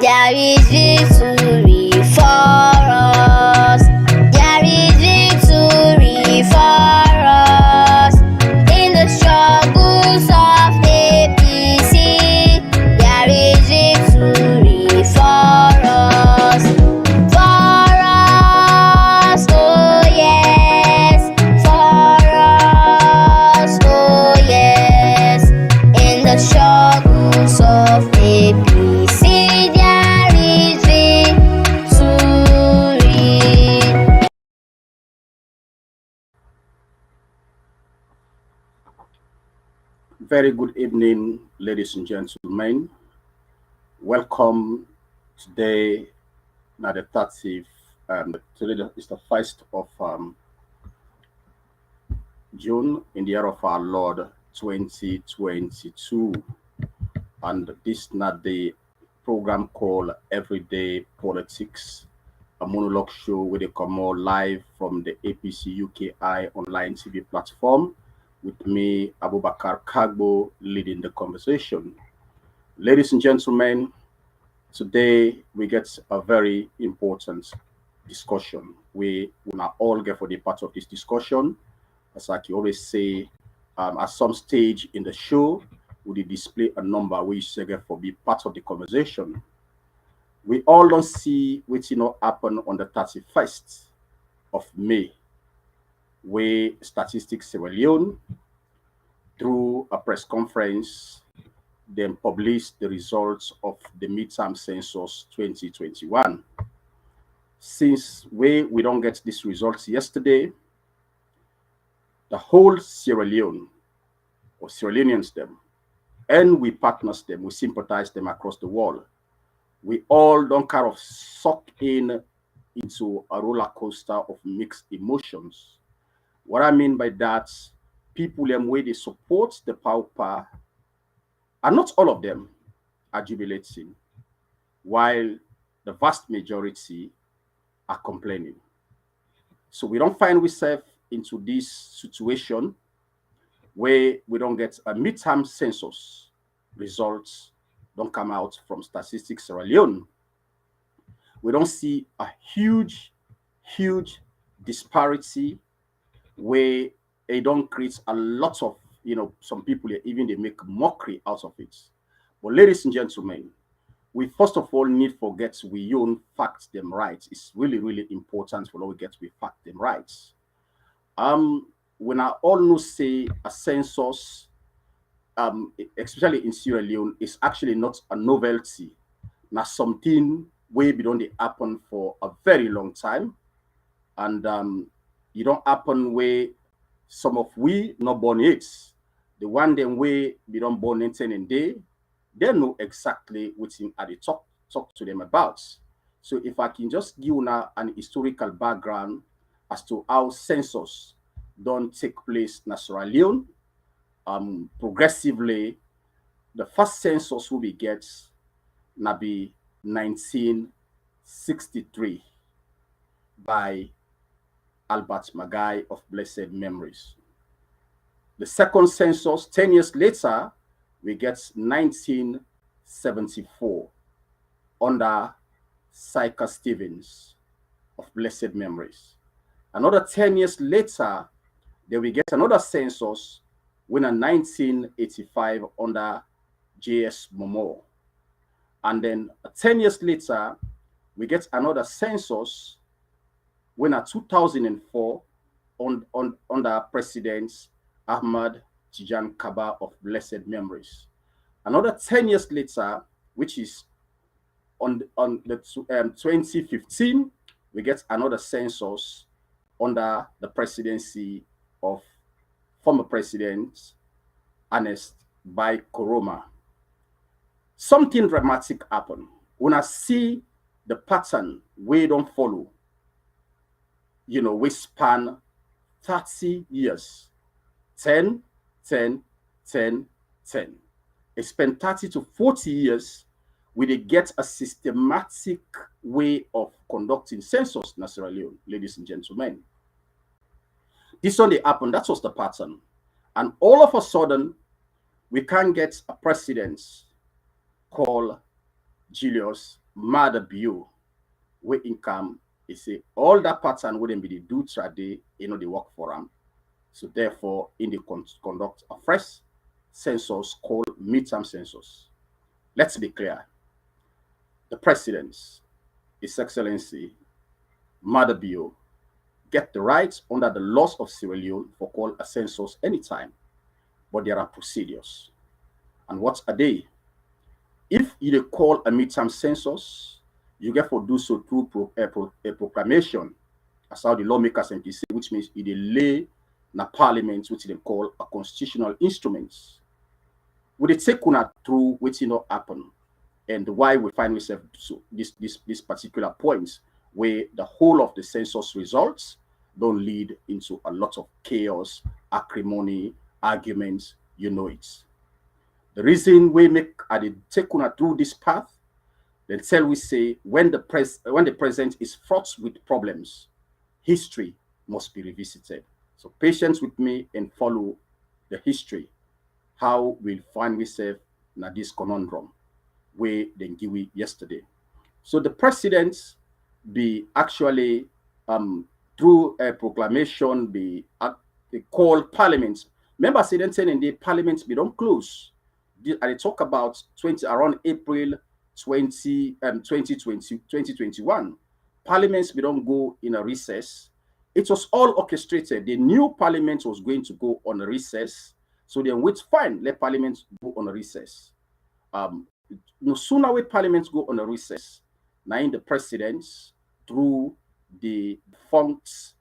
There is victory for us. There is victory for us. In the struggles of APC, there is victory for us. For us, oh yes. For us, oh yes. In the struggles of APC, there is victory. Very good evening, ladies and gentlemen. Welcome today, now the 30th, today is the 1st of June in the year of our Lord 2022. And this not the program called Everyday Politics, a monologue show where they come more live from the APC UKI online TV platform with me, Abubakar Kagbo, leading the conversation. Ladies and gentlemen, today we get a very important discussion. We will not all get for the part of this discussion. As I always say, at some stage in the show, we display a number which get for be part of the conversation. We all don't see what happen on the 31st of May, where Statistics Sierra Leone, through a press conference, then published the results of the midterm census 2021. Since we don't get these results yesterday, the whole Sierra Leone, or Sierra Leoneans them, and we partners them, we sympathize them across the world. We all don't kind of suck into a roller coaster of mixed emotions. What I mean by that, people them where they support the power, and not all of them are jubilating, while the vast majority are complaining. So we don't find ourselves into this situation where we don't get a midterm census results don't come out from Statistics Sierra Leone. We don't see a huge disparity where they don't create a lot of, some people even they make mockery out of it. But ladies and gentlemen, we first of all need forget we own fact them right. It's really important for us to get we fact them right. When I all know say a census, especially in Sierra Leone, is actually not a novelty. Now something way beyond they happen for a very long time, and you don't happen where some of we not born it. The one them way we don't born in 10 and day, they know exactly what thing are they talk to them about. So if I can just give you now an historical background as to how census don't take place in Sierra Leone, progressively, the first census will be get na be 1963 by Albert Magai of blessed memories. The second census, 10 years later, we get 1974 under Syker Stevens of blessed memories. Another 10 years later, then we get another census when in 1985 under J.S. Momoa. And then 10 years later, we get another census when in 2004 under President Ahmad Tijan Kaba of blessed memories. Another 10 years later, which is on the 2015, we get another census under the presidency of former President Ernest Bai Koroma. Something dramatic happened. When I see the pattern we don't follow, we span 30 years. 10, 10, 10, 10. It spent 30 to 40 years where they get a systematic way of conducting census in Sierra Leone, ladies and gentlemen. This only happened, that was the pattern. And all of a sudden, we can't get a president called Julius mother bio where income is say all that pattern wouldn't be the do trade, they work for them. So therefore, in the conduct a fresh census called midterm census. Let's be clear. The president, His Excellency Mother Bio, get the rights under the laws of Sierra Leone for call a census anytime, but there are procedures. And what are they? If you call a midterm census, you get to do so through a proclamation, as how the lawmakers and say, which means it lay na parliament, which they call a constitutional instrument. Would it take una through which happen and why we find ourselves so this particular point where the whole of the census results don't lead into a lot of chaos, acrimony, arguments, it. The reason we make I did take una through this path, then tell we say when the present is fraught with problems, history must be revisited. So patience with me and follow the history, how we'll find ourselves in this conundrum where then give we yesterday. So the president be actually through a proclamation be they call parliament. Remember, say then in the parliament be don't close. I talk about 20 around April 2021. Parliaments we don't go in a recess. It was all orchestrated. The new parliament was going to go on a recess. So then which fine, let parliament go on a recess. Um, no sooner will parliament go on a recess, now in the president through the defunct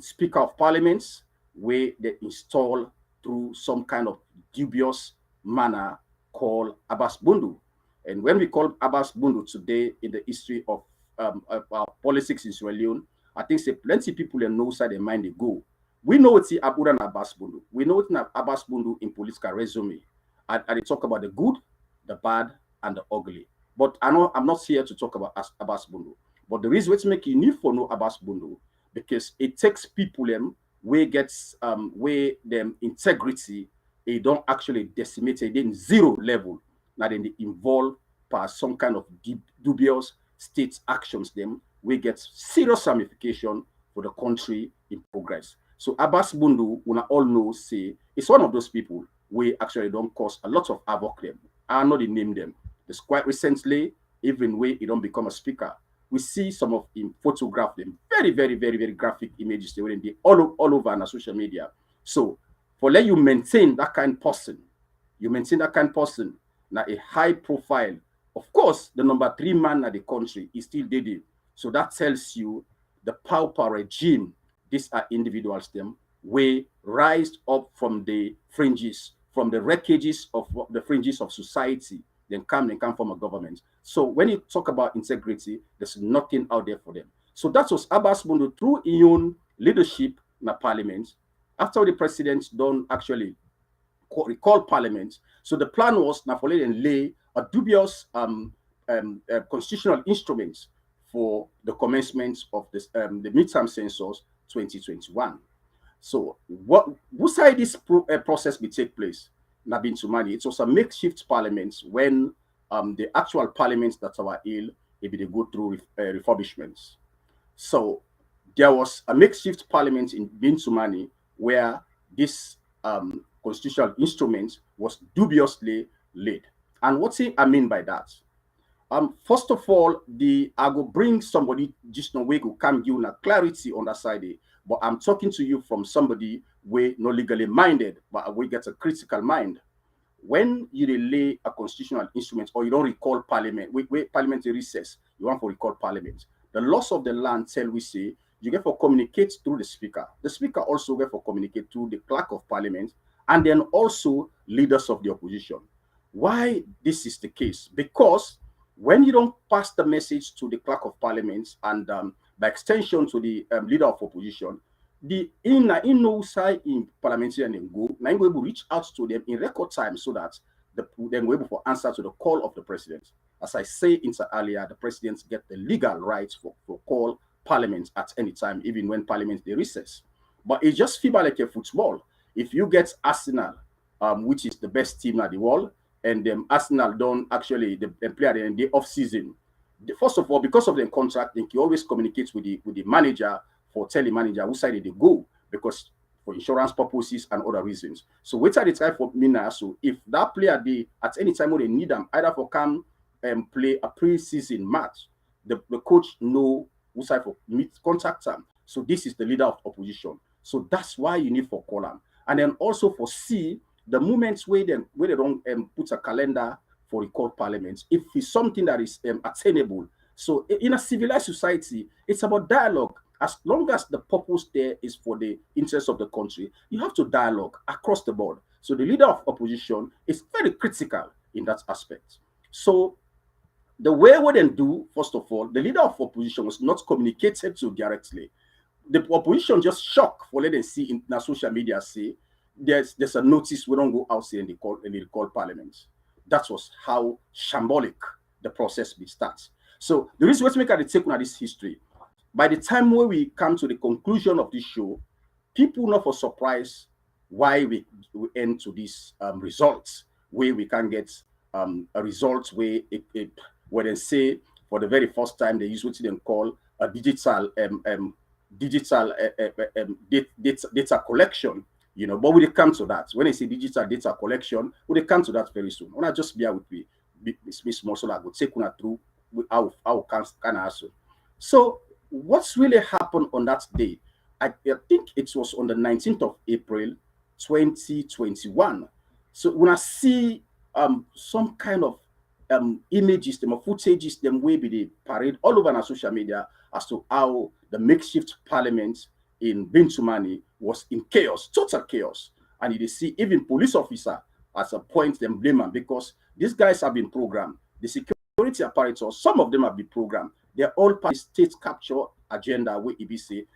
speaker of parliament, where they install through some kind of dubious manner called Abbas Bundu. And when we call Abbas Bundu today in the history of our politics in Sierra Leone, I think say plenty people in know side their mind they go. We know it's Abuda and Abbas Bundu. We know it's Abbas Bundu in political resume. And they talk about the good, the bad, and the ugly. But I know I'm not here to talk about Abbas Bundu. But the reason it's make you need for no Abbas Bundu because it takes people where gets where them integrity they don't actually decimate it in zero level. Now then they involve by some kind of dubious state actions them we get serious ramification for the country in progress. So Abbas Bundu, we all know, say it's one of those people we actually don't cause a lot of havoc them. I know the name them. It's quite recently, even when he don't become a speaker, we see some of him photograph them very, very, very, very graphic images they were in the all over on the social media. So for let you maintain that kind of person, you maintain that kind of person, now a high profile. Of course, the number three man at the country is still dead. So that tells you the pauper regime, these are individuals them, we rise up from the fringes, from the wreckages of the fringes of society, then come from a government. So when you talk about integrity, there's nothing out there for them. So that was Abbas Bundu through his own leadership in the parliament. After the president don't actually recall parliament, so the plan was now for and lay a dubious constitutional instrument for the commencement of this the midterm census 2021. So what whose side this process will take place? Nabin Sumani. It was a makeshift parliament when the actual parliament that our ill maybe they go through refurbishments. So there was a makeshift parliament in Bintumani where this constitutional instrument was dubiously laid. And what I mean by that? First of all, I will bring somebody just no way who can give you clarity on that side. But I'm talking to you from somebody we not legally minded, but we get a critical mind. When you relay a constitutional instrument or you don't recall parliament, we parliamentary recess, you want to recall parliament. The loss of the land tell we say you get for communicate through the speaker. The speaker also get for communicate through the clerk of parliament and then also leaders of the opposition. Why this is the case? Because when you don't pass the message to the clerk of parliament and by extension to the leader of opposition, the in no side in parliamentary and go, now we will reach out to them in record time so that then we're able to answer to the call of the president. As I say earlier, the presidents get the legal right for call parliament at any time, even when parliament they recess. But it just feel like a football. If you get Arsenal, which is the best team at the world, and Arsenal don't actually they play in the off season, First of all, because of the contract, they always communicate with the manager for tell the manager which side they go because for insurance purposes and other reasons. So wait till they try for me now. So if that player they at any time when they need them, either for come and play a pre-season match, the coach know which side for meet contact them. So this is the leader of opposition. So that's why you need for column. And then also for C, the moments where they don't put a calendar for recall parliament, if it's something that is attainable. So in a civilized society, it's about dialogue. As long as the purpose there is for the interest of the country, you have to dialogue across the board. So the leader of opposition is very critical in that aspect. So the way we then do, first of all, the leader of opposition was not communicated to directly. The opposition just shocked for letting see in the social media say there's a notice we don't go outside in the call parliament. That was how shambolic the process will start. So the reason we make a take on this history, by the time where we come to the conclusion of this show, people not for surprise why we end to these results, where we can get a result where they say for the very first time they use what they call a digital data collection, but we will come to that. When I say digital data collection, we will come to that very soon. When I just bear with me, Miss Morsel, I will take una through how can answer. So what's really happened on that day? I think it was on the 19th of April, 2021. So when I see some kind of images, them or footages, them way be the parade all over our social media as to how the makeshift parliament in Bintumani was in chaos, total chaos. And you see even police officer at a point them blame them because these guys have been programmed. The security apparatus, some of them have been programmed. They're all part of the state capture agenda where EBC.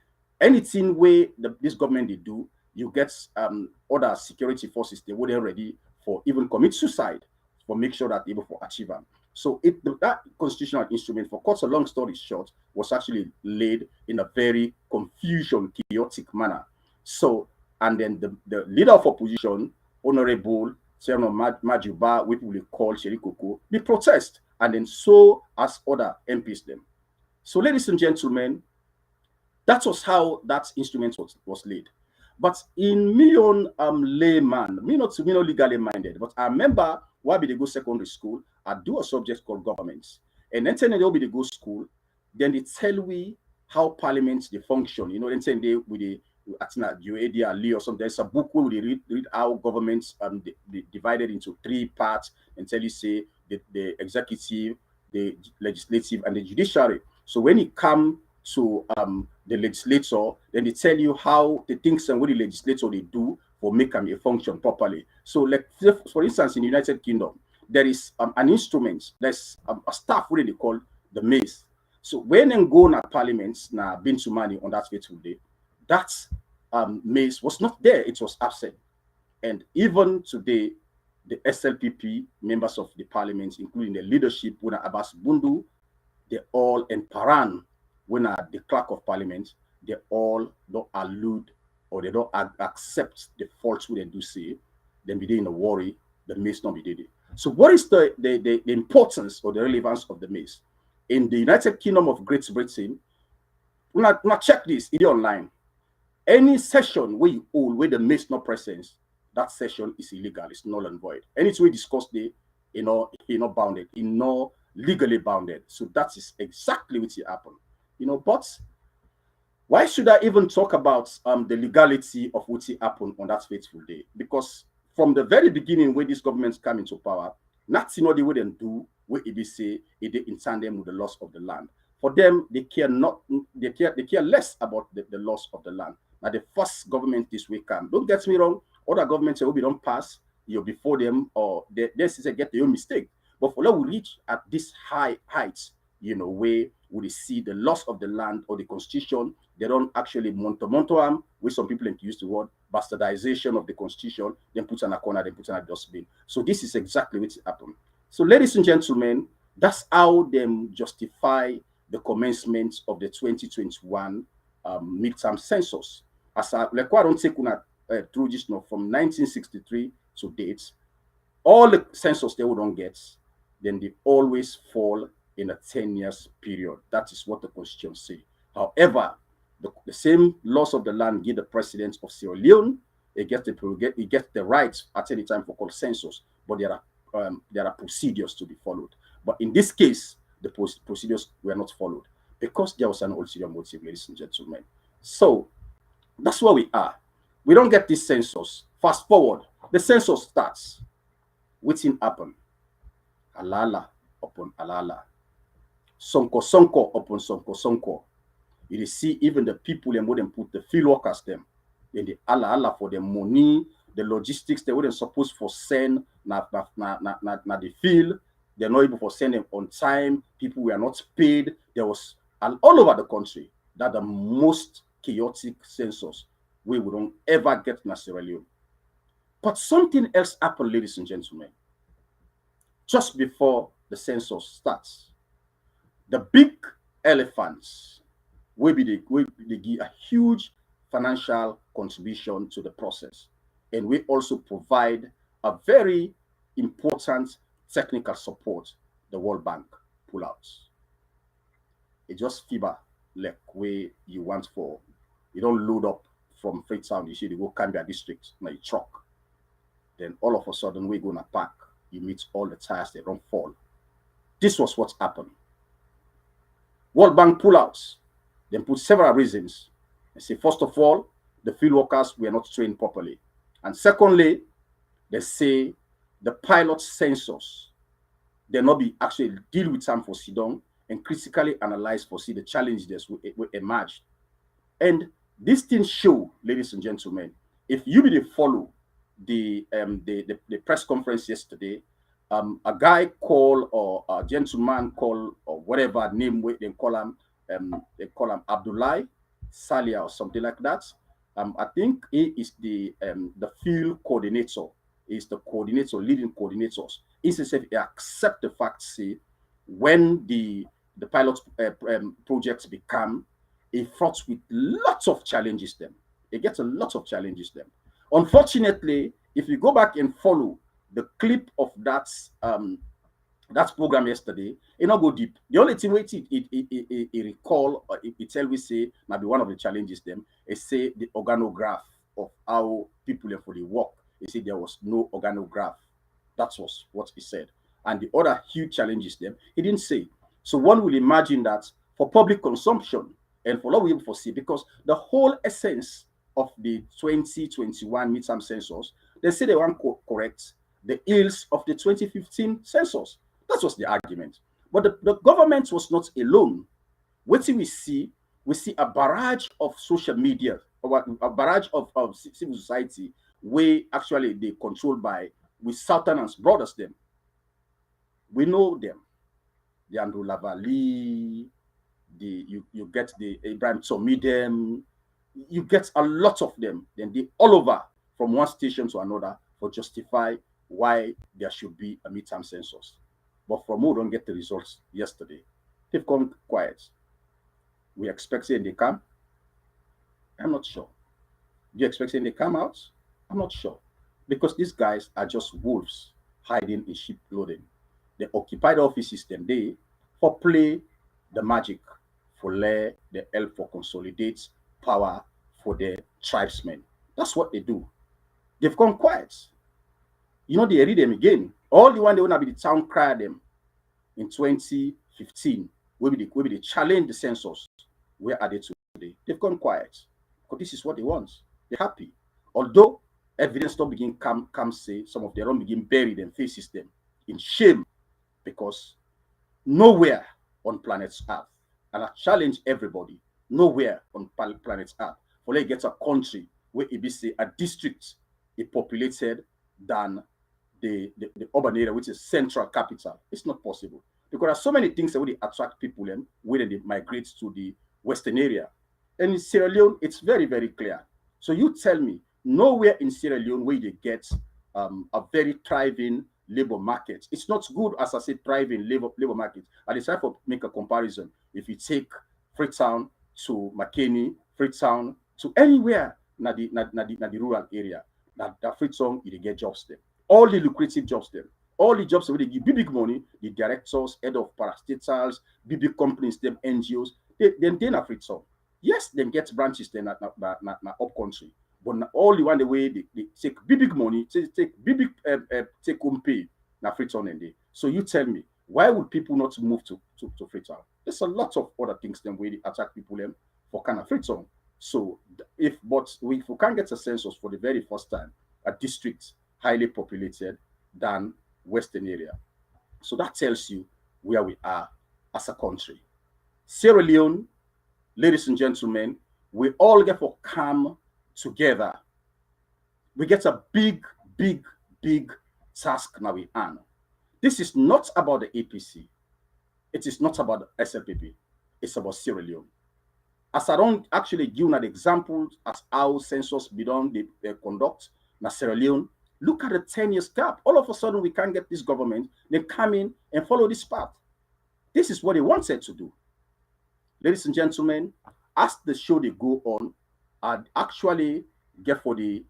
Anything where this government they do, you get other security forces, they were ready for even commit suicide for make sure that they're able to achieve them. So that constitutional instrument, for cut a long story short, was actually laid in a very confusion, chaotic manner. So, and then the leader of opposition, Honorable Chairman Majuba, which we call Sherikoko, they protest, and then so as other MPs them. So, ladies and gentlemen, that was how that instrument was laid. But in million layman, me not legally minded, but I remember why they go secondary school, I do a subject called governments. And then they'll be they go school, then they tell we how parliaments they function. Then they with the UAD Lee or something. There's a book where they read how governments they divided into three parts and tell you say the executive, the legislative, and the judiciary. So when it come to the legislator, then they tell you how the things and what the legislator they do for make them function properly. So, like for instance, in the United Kingdom, there is an instrument, there's a staff what they call the mace. So when they go to parliaments now been to money on that fateful day, that mace was not there, it was absent. And even today, the SLPP members of the parliament, including the leadership, when Abbas Bundu, they all in Paran, when the clerk of parliament, they all don't allude or they don't accept the faults they do say, then be they in a worry, the mace not be there. So what is the importance or the relevance of the mace? In the United Kingdom of Great Britain, now check this, it is online. Any session where you hold where the mace not present, that session is illegal, it's null and void. Anything we discuss there, not bounded, not legally bounded. So that is exactly what happened. But why should I even talk about the legality of what happened on that fateful day? Because from the very beginning, when these governments come into power, nothing what they wouldn't do where it say it in tandem with the loss of the land. For them, they care less about the loss of the land. Now the first government this way come. Don't get me wrong, other governments will be don't pass before them or they get their own mistake. But for now we reach at this high heights, where we see the loss of the land or the constitution, they don't actually monto which some people use the word bastardization of the constitution, then put on a corner, then put on a dustbin. So this is exactly what happened. So ladies and gentlemen, that's how them justify the commencement of the 2021 midterm census. As I don't take through this from 1963 to date, all the census they would not get, then they always fall in a 10 years period. That is what the constitution say. However, the same laws of the land give the president of Sierra Leone, he gets the right at any time for consensus, but there are procedures to be followed. But in this case, the procedures were not followed because there was an ulterior motive, ladies and gentlemen. So that's where we are. We don't get this census. Fast forward, the census starts. Waiting happen. Alala upon alala. Sonko sonko upon sonko sonko. You see, even the people them wouldn't put the field workers them in the Allah for the money, the logistics they wouldn't supposed for send na the field. They're not able to send them on time. People were not paid. There was all over the country that the most chaotic census we wouldn't ever get in Sierra Leone. But something else happened, ladies and gentlemen. Just before the census starts, the big elephants will they give a huge financial contribution to the process, and we also provide a very important technical support. The World Bank pull out. It just fever like way you want for. You don't load up from Freetown. You see, they go Cambia district in a truck. Then all of a sudden we gonna pack. You meet all the tires, they don't fall. This was what happened. World Bank pullouts. Then put several reasons. They say, first of all, the field workers were not trained properly. And secondly, they say the pilot sensors, they not be actually deal with them for sit down and critically analyze for see the challenges will emerge. And these things show, ladies and gentlemen, if you be to follow the press conference yesterday, a guy called or a gentleman called or whatever name they call him Abdullah Salia or something like that. I think he is the field coordinator. Is the coordinator, leading coordinators. He says he accept the fact, say, when the pilot projects become a fraught with lots of challenges them. It gets a lot of challenges them. Unfortunately, if you go back and follow the clip of that program yesterday, it not go deep. The only thing it recall or it tell we say maybe one of the challenges them is say the organograph of how people for the work. He said there was no organograph. That was what he said. And the other huge challenges them, he didn't say. So one will imagine that for public consumption and for what we foresee, because the whole essence of the 2021 midterm census, they say they want correct the ills of the 2015 census. That was the argument. But the government was not alone. What do we see? We see a barrage of social media, or a barrage of civil society, where actually they controlled by with Sultan's brothers them. We know them. The Andrew Lavali, you get the Abraham Tomidem, you get a lot of them. Then they all over from one station to another for justify why there should be a midterm census. But from who don't get the results yesterday, they've gone quiet. We expect saying they come. I'm not sure. Do you expect saying they come out? I'm not sure. Because these guys are just wolves hiding in sheep clothing. They occupy the offices then they for play the magic, for lay the help for consolidate power for the tribesmen. That's what they do. They've gone quiet. You know, they read them again. All the one they want to be the town crier them in 2015. Will be the challenge the census. Where are they today? They've gone quiet. Because this is what they want. They're happy. Although evidence don't begin come say some of their own begin bury them, faces them in shame because nowhere on planet Earth, and I challenge everybody, nowhere on planet Earth, for they get a country where it be say a district is populated than the urban area, which is central capital. It's not possible. Because there are so many things that would attract people and when they migrate to the western area. And in Sierra Leone, it's very, very clear. So you tell me, nowhere in Sierra Leone where they get a very thriving labor market. It's not good, as I said, thriving labor market. I decided to make a comparison. If you take Freetown to McKinney, Freetown to anywhere na the rural area, that Freetown, you get jobs there. All the lucrative jobs there. All the jobs where they give big money, the directors, head of parastatals, big companies, them NGOs, they na free some. Yes, they get branches then na up country. But all the one the way they take big money, take big take home pay na free town and day. So you tell me, why would people not move to Freetown? There's a lot of other things them where they attract people them for kind of Freetown. So if we can't get a census for the very first time, a district highly populated than Western area. So that tells you where we are as a country. Sierra Leone, ladies and gentlemen, we all get for come together. We get a big task now we on. This is not about the APC. It is not about the SLPP. It's about Sierra Leone. As I don't actually give an example as how census be done, they conduct na Sierra Leone. Look at the 10 years gap. All of a sudden, we can't get this government. They come in and follow this path. This is what they wanted to do. Ladies and gentlemen, as the show they go on, I actually get for the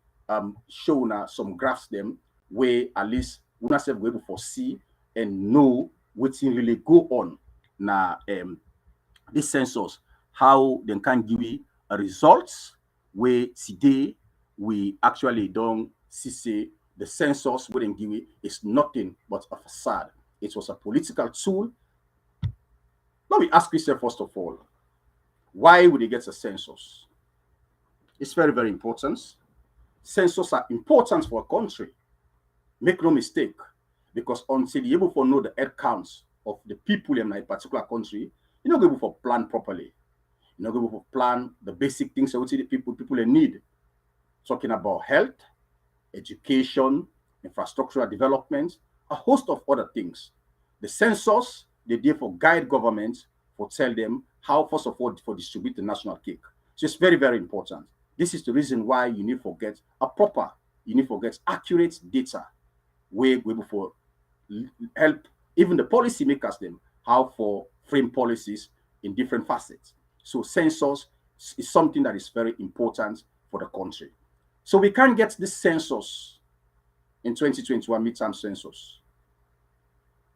show now some graphs them where at least we not be able to see and know what's really go on now this census, how they can give you a results where today we actually don't see say the census wouldn't give it is nothing but a facade. It was a political tool. Now we ask yourself first of all, why would they get a census? It's very important. Census are important for a country. Make no mistake, because until you're able to know the head counts of the people in a particular country, you're not able to plan properly. You're not able to plan the basic things that the people need. Talking about health, education, infrastructural development, a host of other things. The census, they therefore guide government for tell them how, first of all, for distribute the national cake. So it's very important. This is the reason why you need to get accurate data where we for help even the policymakers them how for frame policies in different facets. So census is something that is very important for the country. So we can't get this census in 2021 midterm census.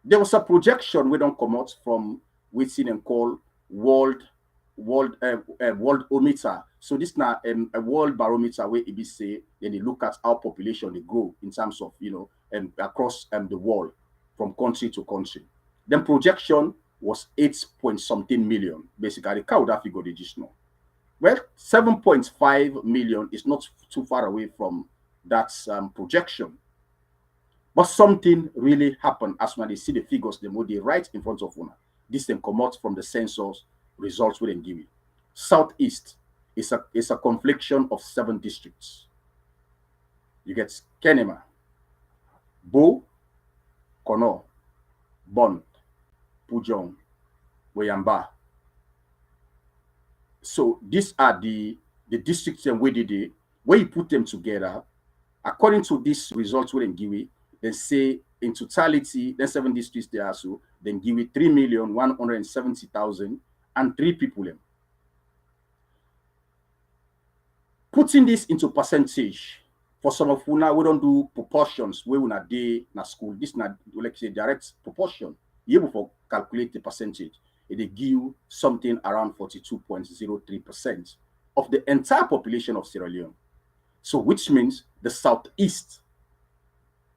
There was a projection we don't come out from within and call world ometer. So this now a world barometer where it be say then they look at how population they grow in terms of across the world from country to country. Then projection was 8 point something million. Basically, the cow that figure they just know. Well, 7.5 million is not too far away from that projection. But something really happened as when they see the figures, they move right in front of one. This then come out from the census results we then give it. Southeast is a confliction of 7 districts. You get Kenema, Bo, Kono, Bond, Pujong, Wayamba. So these are the districts and where you put them together, according to this results we then give it, then say in totality, then 7 districts there, so then give it 3,170,000 and 3 people. Putting this into percentage, for some of una, we don't do proportions where una day na school. This na like say direct proportion. You able to calculate the percentage. It they give you something around 42.03% of the entire population of Sierra Leone. So which means the southeast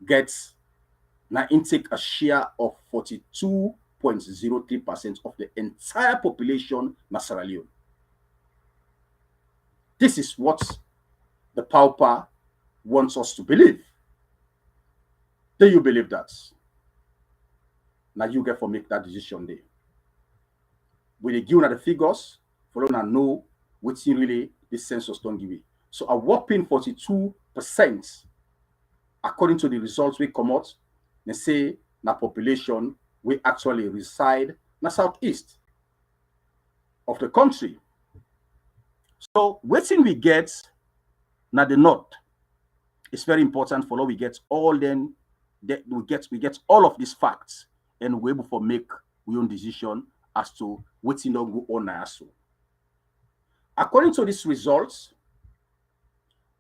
gets now intake a share of 42.03% of the entire population of Sierra Leone. This is what the pauper wants us to believe. Do you believe that? Now you get to make that decision there. When they give the figures, for them to know what's really this census don't give it. So a whopping 42%, according to the results we come out, they say the population we actually reside in the southeast of the country. So what thing we get now the north is very important for how we get all then we get all of these facts and we're able to make our own decision as to what's in go on now. So according to these results,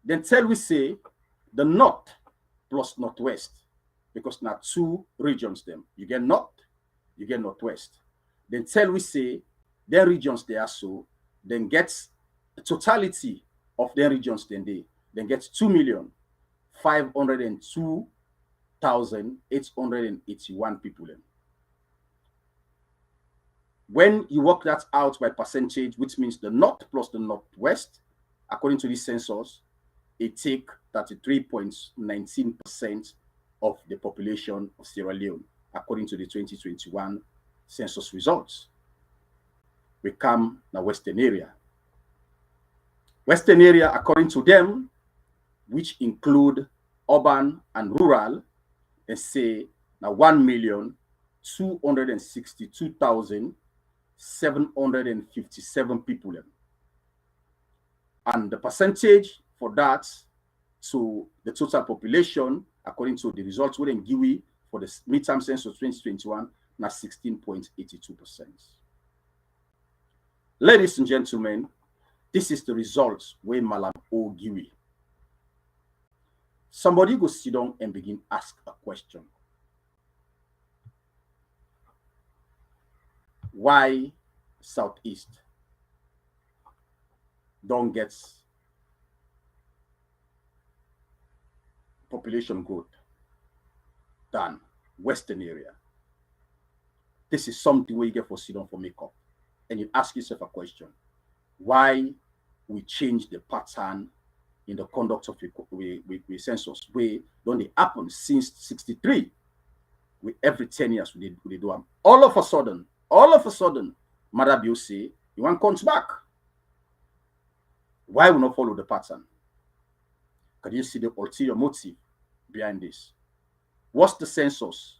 then tell we say the north plus northwest because now two regions them. You get north, you get northwest. Then tell we say their regions they are so, then get the totality of their regions then get 2,502,881 people. Then. When you work that out by percentage, which means the north plus the northwest, according to this census, it take 33.19% of the population of Sierra Leone, according to the 2021 census results. We come the western area. Western area, according to them, which include urban and rural, they say now 1,262,757 people. And the percentage for that to the total population, according to the results within GIWI for the midterm census 2021, now 16.82%. Ladies and gentlemen, this is the results where Malam O GIWI. Somebody go sit down and begin ask a question. Why Southeast don't get population growth than Western area? This is something where you get for sit down for makeup. And you ask yourself a question. Why we change the pattern in the conduct of the census where don't they happen since 63? With every 10 years we do them. All of a sudden, Mother Bill say, you want comes back. Why we not follow the pattern? Can you see the ulterior motive behind this? What's the census?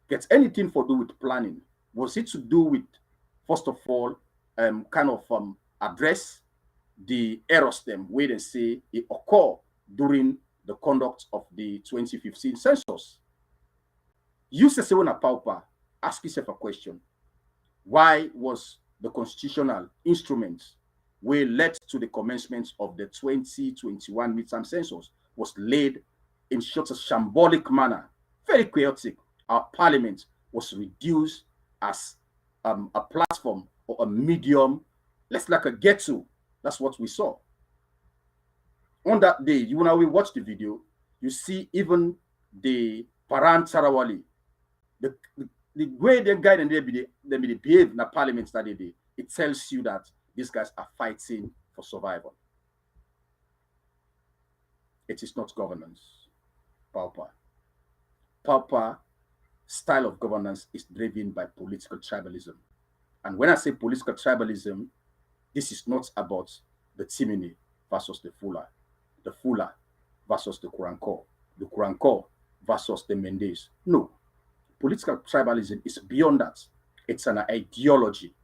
Gets anything for do with planning? Was it to do with, first of all, address the errors them where they say it occurred during the conduct of the 2015 census? Use the seven pauper. Ask yourself a question. Why was the constitutional instruments where led to the commencement of the 2021 midterm census was laid in such a shambolic manner, very chaotic? Our parliament was reduced as a platform or a medium, less like a ghetto. That's what we saw. On that day, when we watch the video, you see even the Paran Tarawali, the way they guide and they behave in the parliament that day, it tells you that these guys are fighting for survival. It is not governance. Pauper style of governance is driven by political tribalism. And when I say political tribalism, this is not about the Timini versus the Fula versus the Kuranko versus the Mendes. No. Political tribalism is beyond that. It's an ideology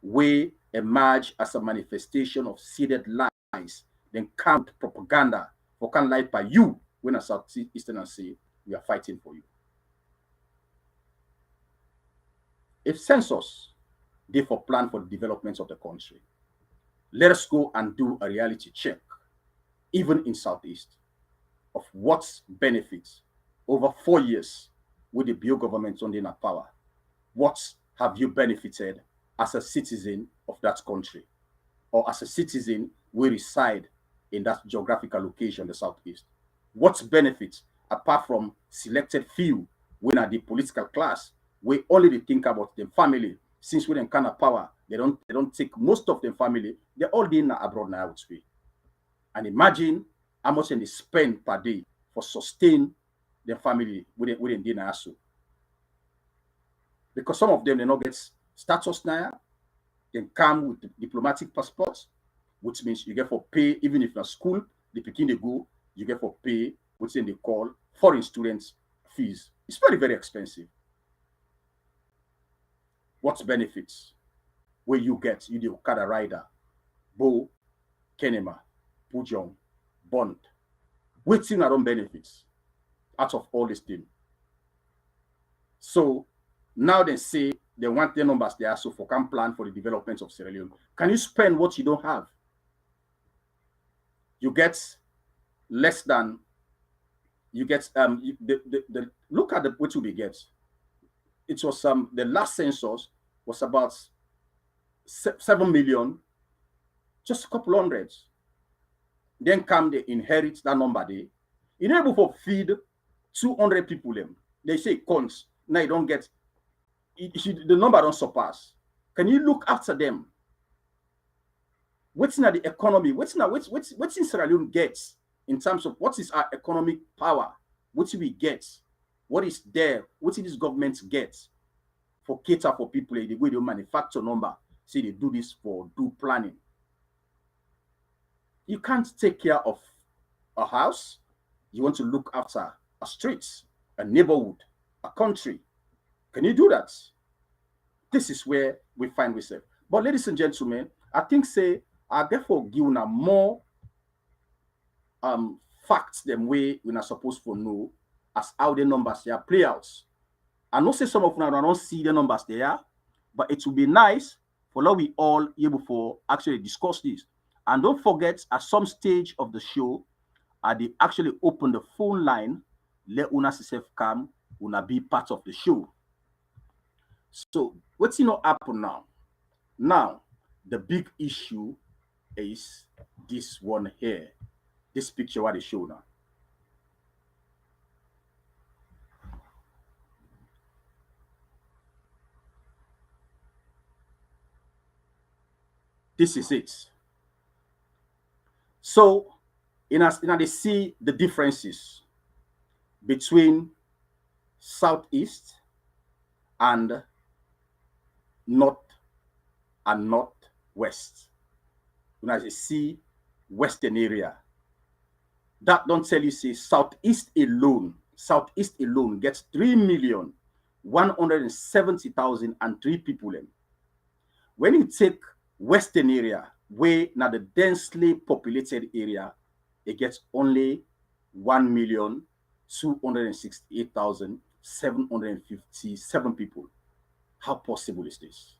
where emerge as a manifestation of seeded lies, then count propaganda for can lie by you when a Southeastern say we are fighting for you. If census therefore plan for the development of the country, let us go and do a reality check, even in Southeast, of what benefits over 4 years with the Bio government under power. What have you benefited as a citizen of that country, or as a citizen who reside in that geographical location, the Southeast? What benefits, apart from selected few, when are the political class, we only think about the family? Since we don't kind of power, they don't take most of the family. They're all in abroad now, I would say. And imagine how much they spend per day for sustain their family within dinner also. Because some of them they not get status now, they come with the diplomatic passports, which means you get for pay, even if at school, the Peking they go, you get for pay, which they call foreign students fees. It's very, very expensive. What benefits where you get, you the Okada rider, Bo, Kenema, Pujong, Bond, waiting around benefits out of all this thing. So now they say they want their numbers there, so for can plan for the development of Sierra Leone. Can you spend what you don't have? You get less than you get the look at the what we get. It was the last census was about 7 million, just a couple hundreds. Then come they inherit that number they. You know able to feed 200 people them. They say cons. Now you don't get the number don't surpass. Can you look after them? What's in the economy? What's in Sierra Leone gets in terms of what is our economic power? What do we get? What is there? What did this government get for cater for people? The way they manufacture number. See, they do this for do planning. You can't take care of a house. You want to look after a street, a neighborhood, a country. Can you do that? This is where we find ourselves. But ladies and gentlemen, I think say I therefore give una more facts than we're not supposed to know as how the numbers there play out. I know say some of them don't see the numbers there, but it will be nice for we all able for actually discuss this. And don't forget, at some stage of the show, they actually open the phone line, let una self come, una be part of the show. So what's not happen now? Now, the big issue is this one here. This picture what they show now. This is it. So, they see the differences between southeast and north and northwest. As you see western area, that don't tell you say southeast alone gets 3,170,003 people. When you take western area, where now the densely populated area, it gets only 1,268,757 people. How possible is this?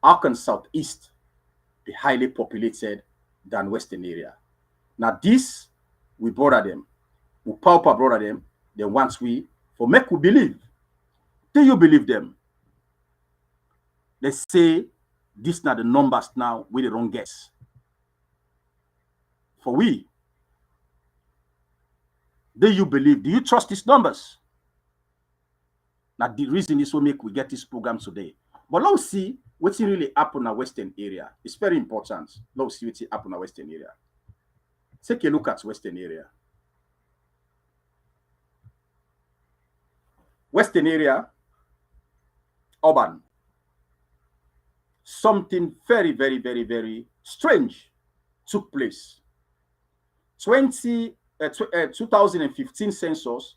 How can southeast be highly populated than western area? Now this, we border them. We pauper border them. Then once we, for make we believe. Do you believe them? They say these are the numbers now we the wrong guess. For we, do you believe? Do you trust these numbers? Now the reason is what make we get this program today. But let's see what's really happen in the western area. It's very important. Let's see what's happen in the western area. Take a look at western area. Western area, urban. Something very, very, very, very strange took place. 2015 census,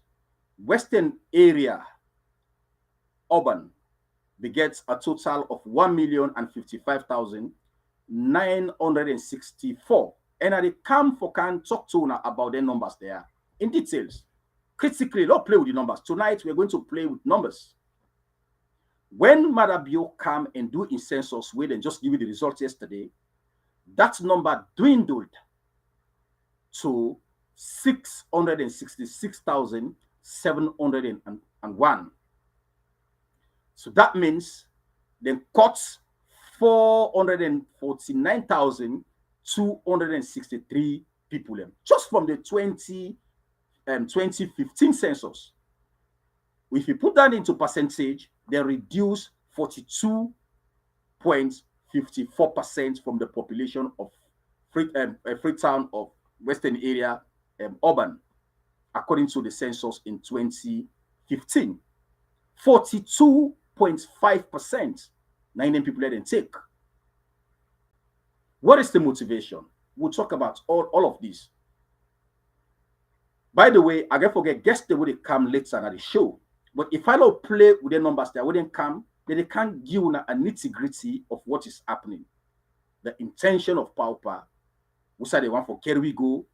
western area, urban, begets a total of 1,055,964. And I come for can talk to you about the numbers there in details. Critically, don't play with the numbers. Tonight, we're going to play with numbers. When Madabio come and do in census, we then just give you the results yesterday, that number dwindled to 666,701. So that means they cut 449,263 people just from the 2015 census. If you put that into percentage, they reduce 42.54% from the population of Freetown of Western area urban, according to the census in 2015. 42.5%. 9 people let them take. What is the motivation? We'll talk about all of this. By the way, I get forget guests they would come later at the show. But if I don't play with the numbers, they wouldn't come. Then they can't give you a nitty-gritty of what is happening. The intention of Pauper, who said they want for Kerry we go,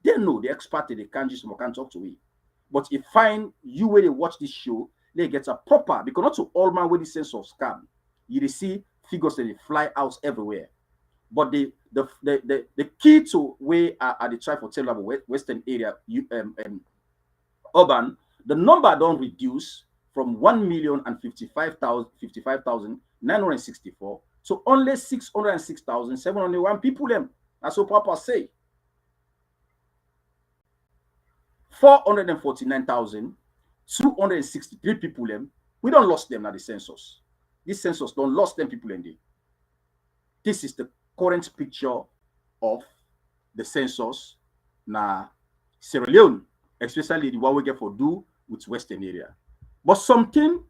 they know the expert they can't just can't talk to me. But if find you when they watch this show, they get a proper because not to all man with the sense of scam. You see figures that they fly out everywhere. But the key to where I try for tell about Western area urban, the number don't reduce from 1,055,964 to only 606,701 people them. That's what Papa say. 449,263 people them. We don't lost them at the census. This census don't lost them people in there. This is the current picture of the census na Sierra Leone, especially the one we get for do with Western area. But something,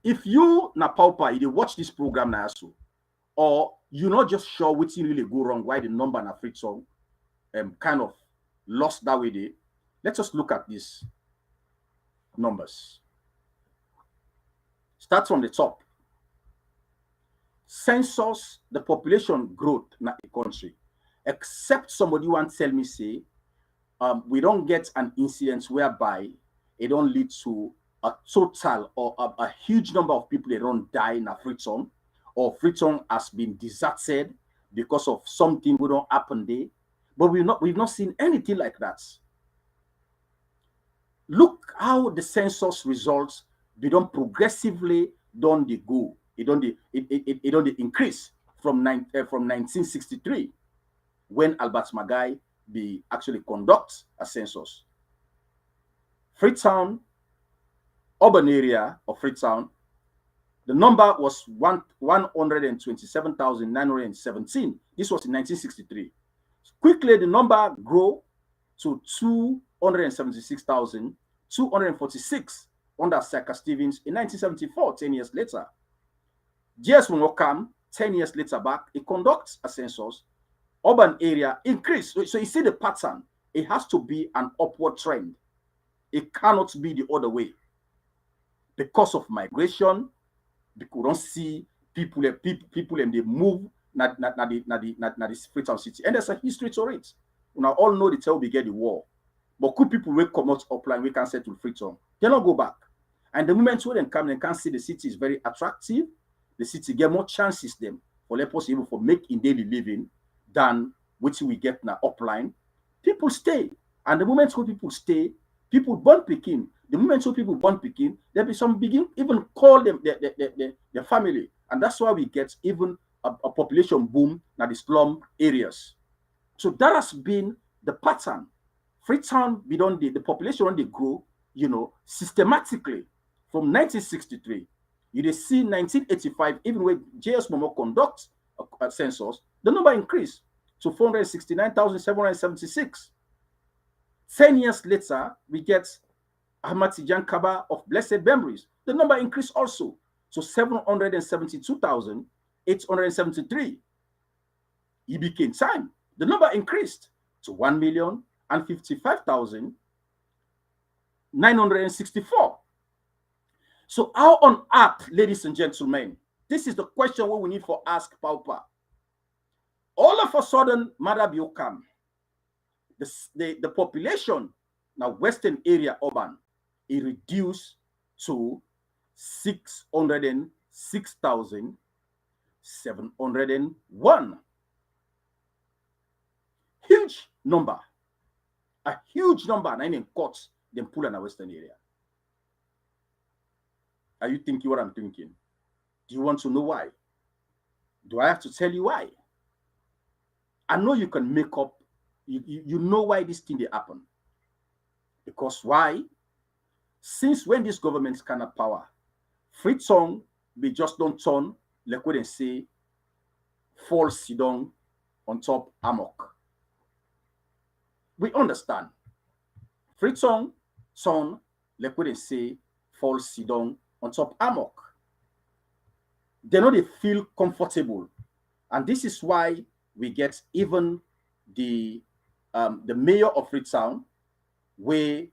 if you na pauper, you watch this program now, so, or you're not just sure which really go wrong, why the number na free song kind of lost that way there. Let us look at these numbers. Start from the top. Census, the population growth in the country, except somebody want to tell me, say, we don't get an incident whereby it don't lead to a total or a huge number of people that don't die in a Freetown, or Freetown has been deserted because of something we don't happen there. But we've not seen anything like that. Look how the census results, they don't progressively don't they go. It don't increase from 1963 when Albert Magai be actually conduct a census. Freetown, urban area of Freetown, the number was 127,917. This was in 1963. Quickly, the number grew to 276,246 under Saka Stevens in 1974, 10 years later. JS Mwokam, 10 years later back, it conducts a census. Urban area increased. So you see the pattern. It has to be an upward trend. It cannot be the other way. Because of migration, we don't see people and they move na the Freetown city. And there's a history to it. We now all know the tell we get the war. But could people will come out upline, we can settle Freetown. They don't go back. And the moment when they come, they can see the city is very attractive. The city get more chances them for let possible for making daily living than which we get now upline. People stay. And the moment when people stay, people born picking. The moment when people born picking, there be some begin even call them their family. And that's why we get even a population boom in the slum areas. So that has been the pattern. Freetown, the population when they grow, systematically from 1963. You see 1985, even when JS Momo conducts a census, the number increased to 469,776. 10 years later, we get Ahmad Tijan Kaba of Blessed Memories. The number increased also to 772,873. He became time. The number increased to 1,055,964. So how on earth, ladies and gentlemen, this is the question we need for ask Paupa. All of a sudden, Madabiokam, the population, now Western area urban, it reduced to 606,701. Huge number. A huge number, and in courts, then pull in the Western area. Are you thinking what I'm thinking? Do you want to know why? Do I have to tell you why? I know you can make up, you know why this thing they happen. Because why? Since when this government cannot power, Freetown, they just don't turn, like what they say, fall Sidon on top amok. We understand. Freetown, son, like what they say, fall Sidon on top amok. They know they feel comfortable. And this is why we get even the mayor of Freetown, where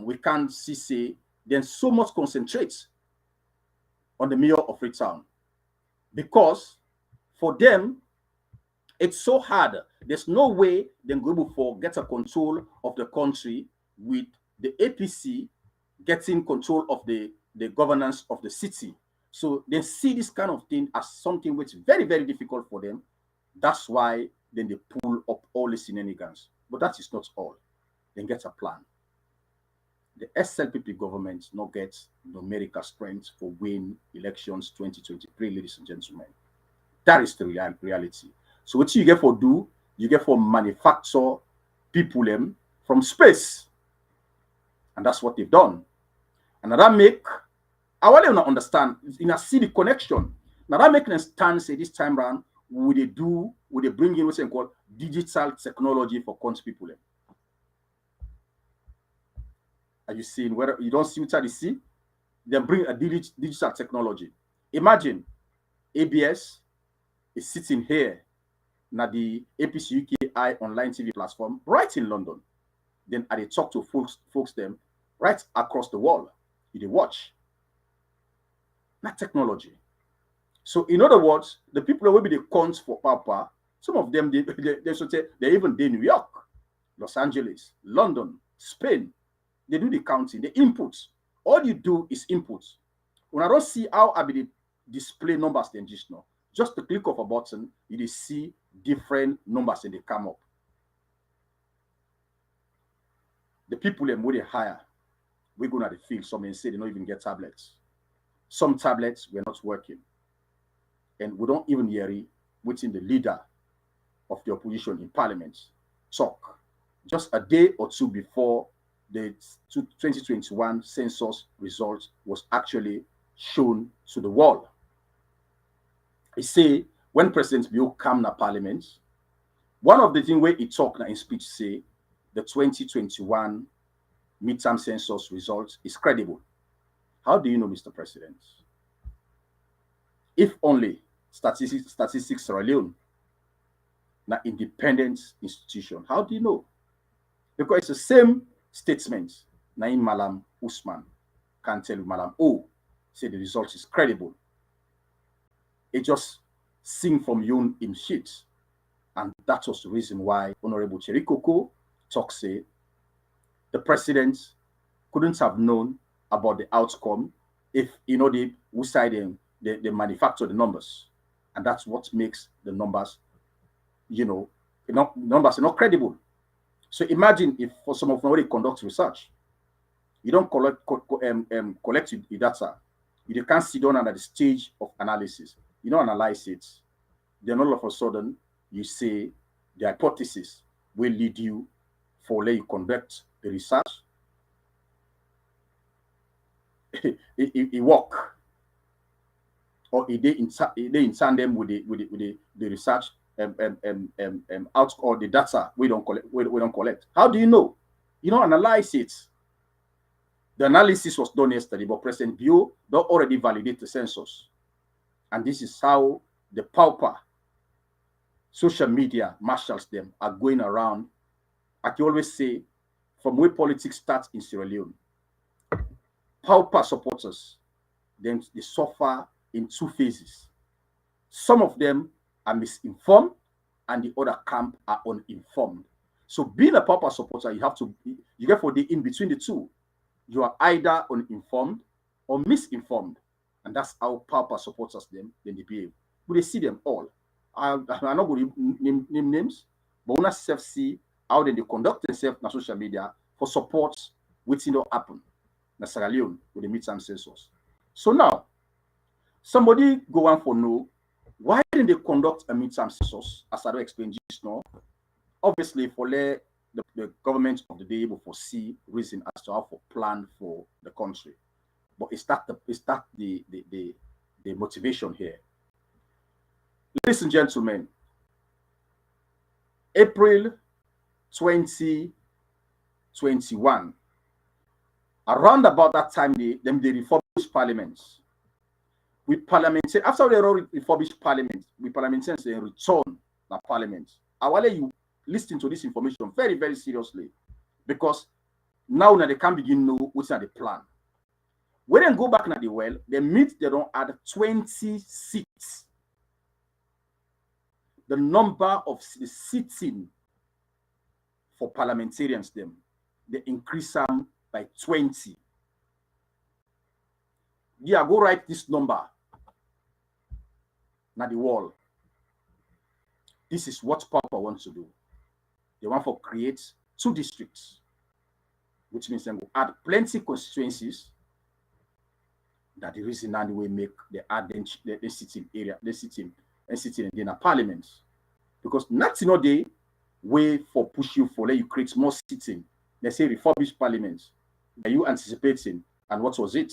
we can see say there's so much concentrate on the mayor of Freetown. Because for them, it's so hard. There's no way they're going to get a control of the country with the APC getting control of the governance of the city. So they see this kind of thing as something which is very, very difficult for them. That's why then they pull up all the shenanigans. But that is not all. They get a plan. the SLPP government not get numerical strength for win elections 2023, ladies and gentlemen. That is the reality. So what you get for do, you get for manufacture people them from space. And that's what they've done. And that make, I want you to understand, in a see the connection. Now that make them stand say this time around, would they bring in what's called digital technology for country people? Are you seeing whether you don't see what they see? Then bring a digital technology. Imagine ABS is sitting here now the APC UKI online TV platform right in London. Then I talk to folks them right across the world. They watch. Not technology. So in other words, the people that will be the cons for Papa, some of them they should say they're even in New York, Los Angeles, London, Spain. They do the counting, the inputs. All you do is inputs. When I don't see how I be display numbers then just now, just the click of a button, you see different numbers and they come up. The people them where they hire, we're going to the field. Some may say they don't even get tablets. Some tablets were not working. And we don't even hear it within the leader of the opposition in parliament talk. Just a day or two before the 2021 census result was actually shown to the world. He say when President Bill come to parliament, one of the things where he talk in speech say the 2021 midterm census result is credible. How do you know, Mr. President? If only Statistics Sierra Leone, an independent institution. How do you know? Because it's the same statement. Naim Malam Usman can tell Malam say the result is credible. It just sing from you in sheet. And that was the reason why Honorable Cherikoko talk say the president couldn't have known about the outcome if they who side they manufacture the numbers. And that's what makes the numbers, numbers are not credible. So imagine if for some of them they conduct research, you don't collect the data, you can't sit down under the stage of analysis. You don't analyze it. Then all of a sudden you say the hypothesis will lead you for let you conduct the research. it work. Or they in tandem with the research out or the data we don't collect. How do you know? You don't analyze it. The analysis was done yesterday, but President Bio don't already validate the census. And this is how the pauper social media marshals them are going around. I can always say, from where politics starts in Sierra Leone, pauper supporters, then they suffer in two phases. Some of them are misinformed and the other camp are uninformed. So being a pauper supporter, you get for the in between the two. You are either uninformed or misinformed. And that's how pauper supporters then they behave. But they see them all. I'm not going to name names, but when I see how they conduct themselves on social media for support, which don't happen in Sierra Leone with the midterm census. So now, somebody go on for no, why didn't they conduct a midterm census, as I explained just now? Obviously, for the government of the day will foresee reason as to how to plan for the country. But is that the motivation here? Ladies and gentlemen, April 2021, around about that time, they refurbished parliament. With parliamentarians, after they refurbished parliament, with parliamentarians they return the parliament. I want you listen to this information very, very seriously, because now they can begin know what's the plan. When they go back to the well, they don't add 20 seats. The number of the sitting for parliamentarians they increase them by 20. Yeah, go write this number na the wall. This is what Papa wants to do. They want to create 2 districts. which means they will add plenty constituencies. That the reason and the way make the add the sitting area, the sitting and sitting in a parliament. Because nothing all day way for push you for let you create more sitting. They say refurbish parliament. Are you anticipating? And what was it?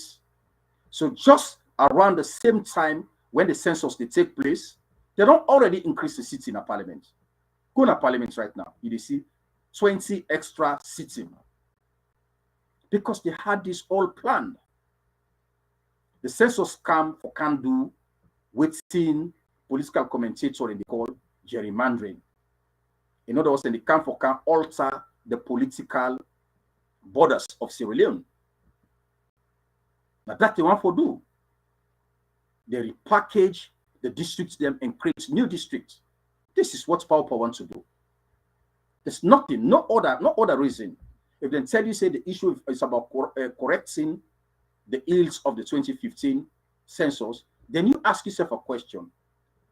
So just around the same time when the census they take place, they don't already increase the seats in a parliament. Go in a parliament right now, you see 20 extra sitting. Because they had this all planned. The census come for can do waiting political commentator in the call gerrymandering. In other words, they come for can alter the political borders of Sierra Leone. Now that they want to do. They repackage the districts them and create new districts. This is what Power wants to do. There's nothing, no other reason. If they tell you, say the issue is about correcting the ills of the 2015 census, then you ask yourself a question.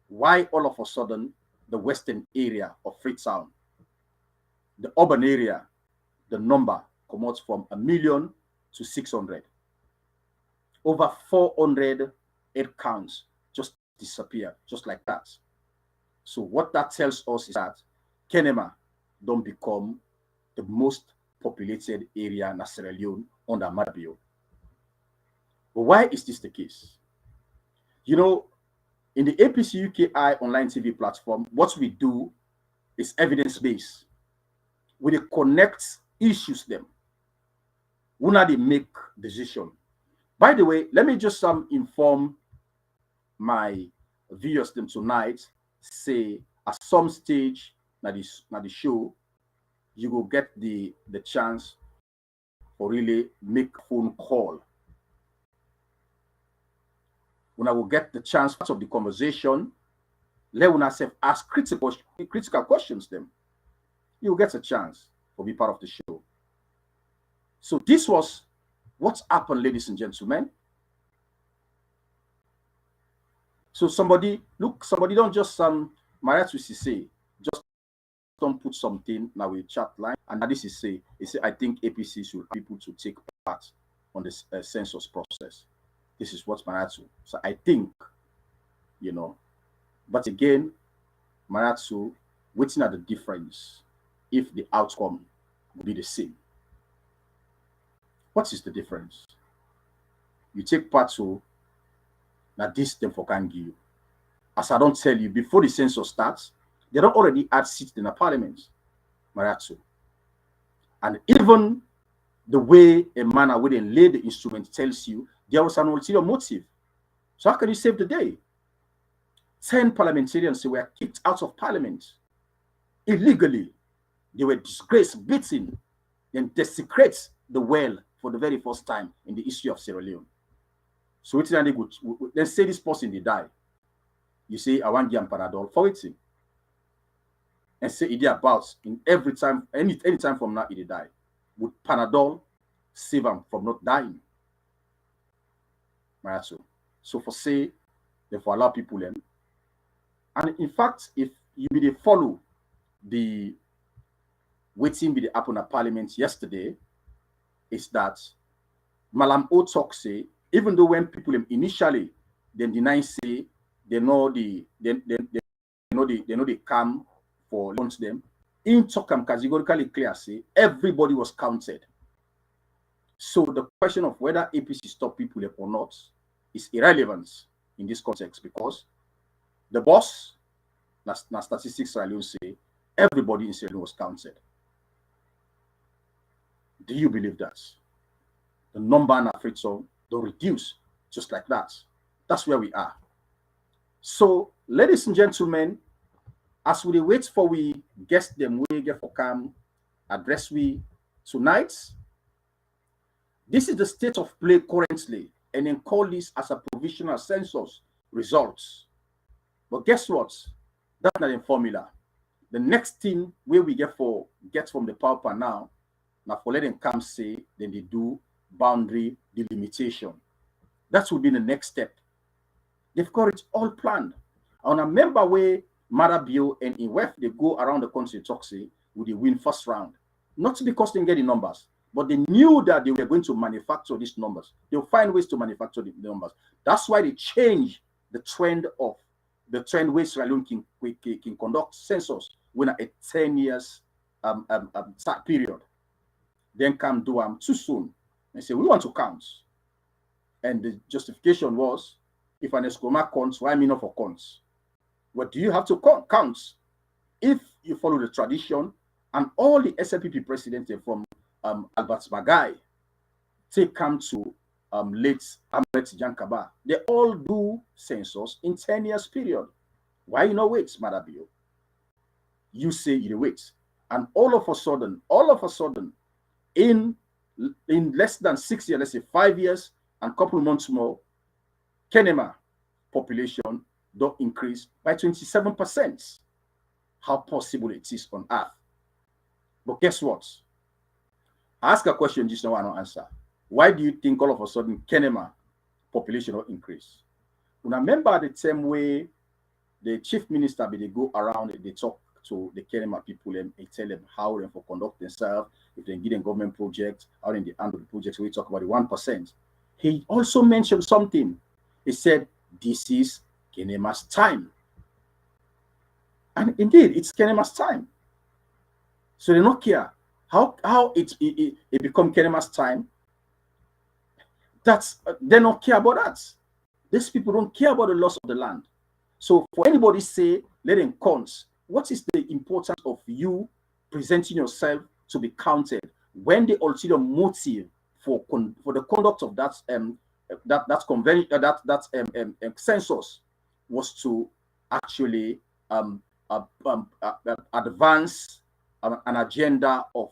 Why all of a sudden the western area of Freetown, the urban area, the number comes from 1 million to 600. Over 400 head counts just disappear, just like that. So what that tells us is that Kenema don't become the most populated area in Sierra Leone under Marbio. But why is this the case? You know, in the APC UKI online TV platform, what we do is evidence-based. We connect issues them. We not they make decision. By the way, let me just inform my viewers them tonight. Say at some stage na the show, you will get the chance for really make a phone call. When I will get the chance of the conversation, let una self ask critical questions them. You will get a chance to be part of the show. So this was what's happened, ladies and gentlemen. So somebody don't just Maria to say, just don't put something now with chat line. And this is say, I think APC should people to take part on this census process. This is what Maratsu. So I think, you know, but again, Maratsu, waiting at the difference if the outcome will be the same. What is the difference? You take part to now this them for can give you. As I don't tell you, before the census starts, they don't already add seats in the parliament, Maratsu. And even the way a manner where they lay the instrument tells you there was an ulterior motive. So how can you save the day? 10 parliamentarians were kicked out of parliament illegally. They were disgraced, beaten, and desecrate the well for the very first time in the history of Sierra Leone. So it's they good. Let's say this person they die. You say I want Giam Panadol for it. And say it about in every time, any time from now, it die. Would Panadol save them from not dying? Right, so for say, they for allow people in. And in fact, if you be they follow the waiting be the happen at parliament yesterday, is that Malam O talk say, even though when people initially then deny say they know they know they come for launch them, in Tokam categorically clear say everybody was counted. So the question of whether APC stop people or not is irrelevant in this context because the boss, na statistics Sierra Leone say everybody in Sierra Leone was counted. Do you believe that? The number in Africa don't reduce just like that. That's where we are. So, ladies and gentlemen, as we wait for we guest them, we get for come address we tonight. This is the state of play currently, and then call this as a provisional census results. But guess what? That's not a formula. The next thing where we get from the power now for let them come say, then they do boundary delimitation. That will be the next step. They've got it all planned. On a member way, Marabio and in West, they go around the country talk say, will they win first round? Not because they get the numbers, but they knew that they were going to manufacture these numbers. They'll find ways to manufacture the numbers. That's why they changed the trend where Sierra Leone can conduct census when a 10 years period. Then come do too soon. They say, we want to count. And the justification was, if an Escoma counts, why me not for counts? What do you have to count? If you follow the tradition, and all the SLPP presidents from Albert Magai come to late Ahmed Jankaba, they all do census in 10 years period. Why you not wait, Madabio? You say you wait. And all of a sudden, in less than 6 years, let's say 5 years, and a couple months more, Kenema population don't increase by 27%. How possible it is on earth? But guess what? I ask a question just now, I don't answer. Why do you think all of a sudden Kenema population will increase? Remember the same way the chief minister, they go around, they talk to the Kenema people and they tell them how they conduct themselves, if they get a government project, how they handle the projects. We talk about the 1%. He also mentioned something. He said, this is Kenema's time. And indeed, it's Kenema's time. So they don't care how it become Kenema's time. They don't care about that. These people don't care about the loss of the land. So for anybody say, let them count. What is the importance of you presenting yourself to be counted when the ulterior motive for the conduct of that census was to actually advance an agenda of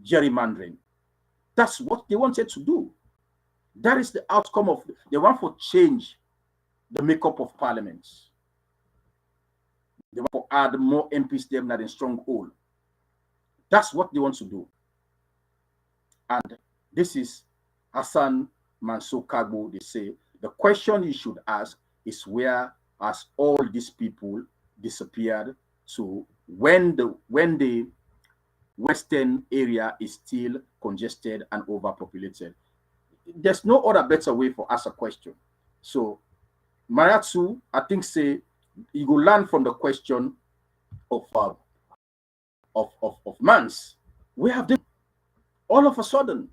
gerrymandering? That's what they wanted to do. That is the outcome of they want to change the makeup of parliaments. They want to add more MPs there than a stronghold. That's what they want to do. And this is Hassan Mansour Kagbo. They say the question you should ask is, where has all these people disappeared to when the western area is still congested and overpopulated? There's no other better way for ask a question. So Mariatu, I think, say you go learn from the question of Mans. We have them all of a sudden,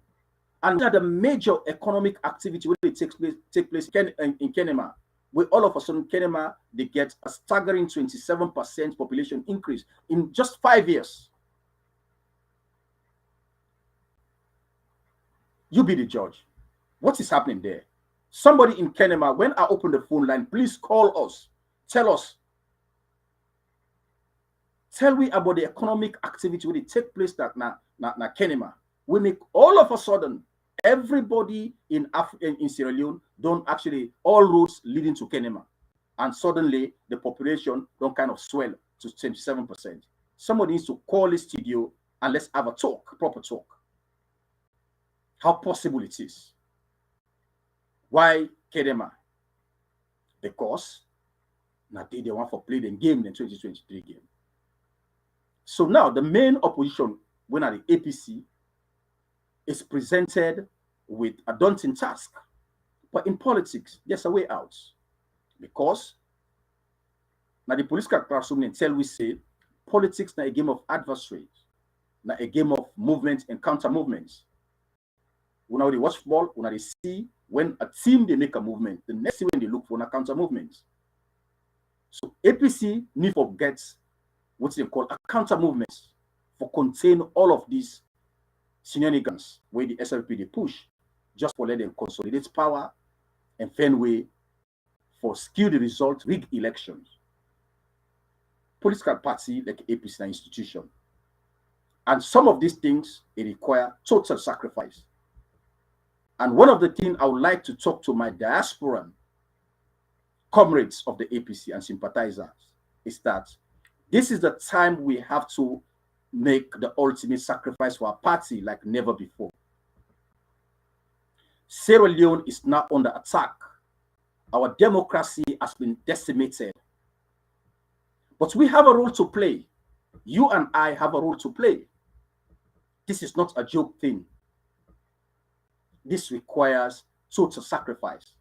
and the major economic activity will take place in Kenema. Where all of a sudden Kenema, they get a staggering 27% population increase in just 5 years. You be the judge. What is happening there? Somebody in Kenema, when I open the phone line, please call us. Tell me about the economic activity where it take place that na Kenema. We make all of a sudden everybody in Sierra Leone don't actually all roads leading to Kenema, and suddenly the population don't kind of swell to 27%. Somebody needs to call this studio and let's have a talk, proper talk. How possible it is? Why Kenema? Because now they want to play the game in the 2023 game. So now the main opposition, when at the APC, is presented with a daunting task. But in politics, there's a way out. Because now the political classroom tell we say politics na a game of adversaries, na a game of movement and counter movements. When they watch football, when they see when a team they make a movement, the next thing when they look for a counter movement. So APC need to get what they call a counter movement for contain all of these shenanigans where the SLP they push just for let them consolidate power and find way for skew the result, rig elections. Political party like APC an institution. And some of these things they require total sacrifice. And one of the things I would like to talk to my diasporan comrades of the APC and sympathizers is that this is the time we have to make the ultimate sacrifice for our party like never before. Sierra Leone is now under attack. Our democracy has been decimated. But we have a role to play. You and I have a role to play. This is not a joke thing. this requires total sacrifice.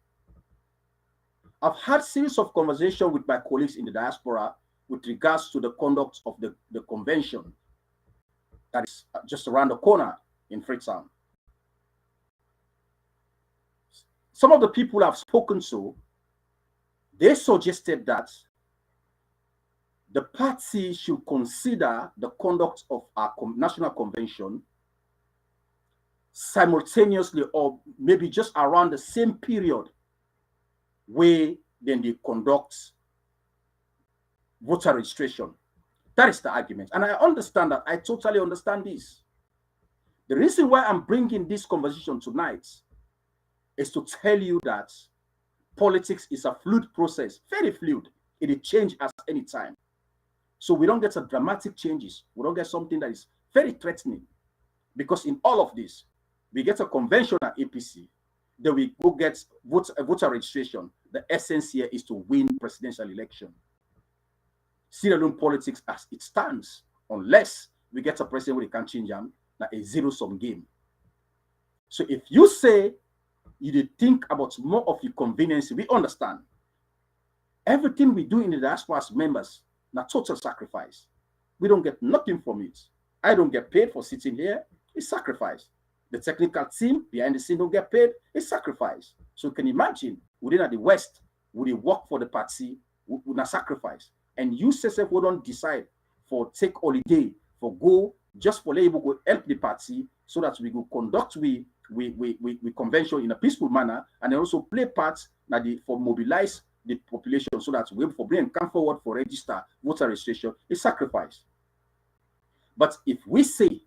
I've had series of conversations with my colleagues in the diaspora with regards to the conduct of the convention that is just around the corner in Freetown. Some of the people I've spoken to, they suggested that the party should consider the conduct of our national convention simultaneously, or maybe just around the same period where then they conduct voter registration. That is the argument. And I understand that. I totally understand this. The reason why I'm bringing this conversation tonight is to tell you that politics is a fluid process, very fluid. It will change at any time. So we don't get some dramatic changes. We don't get something that is very threatening. Because in all of this, we get a convention at APC, then we go get voter registration. The essence here is to win presidential election. Sierra Leone politics as it stands, unless we get a president where they can change them, like a zero-sum game. So if you say you did think about more of your convenience, we understand. Everything we do in the diaspora as members, now total sacrifice. We don't get nothing from it. I don't get paid for sitting here. It's sacrifice. The technical team behind the scene don't get paid. It's sacrifice. So you can imagine, within the West, would they work for the party, would not sacrifice. And you yourself will don't decide for take holiday, for go, just for able to help the party so that we will conduct we convention in a peaceful manner, and then also play parts that for mobilize the population so that we for bring come forward for register voter registration is sacrifice. But if we say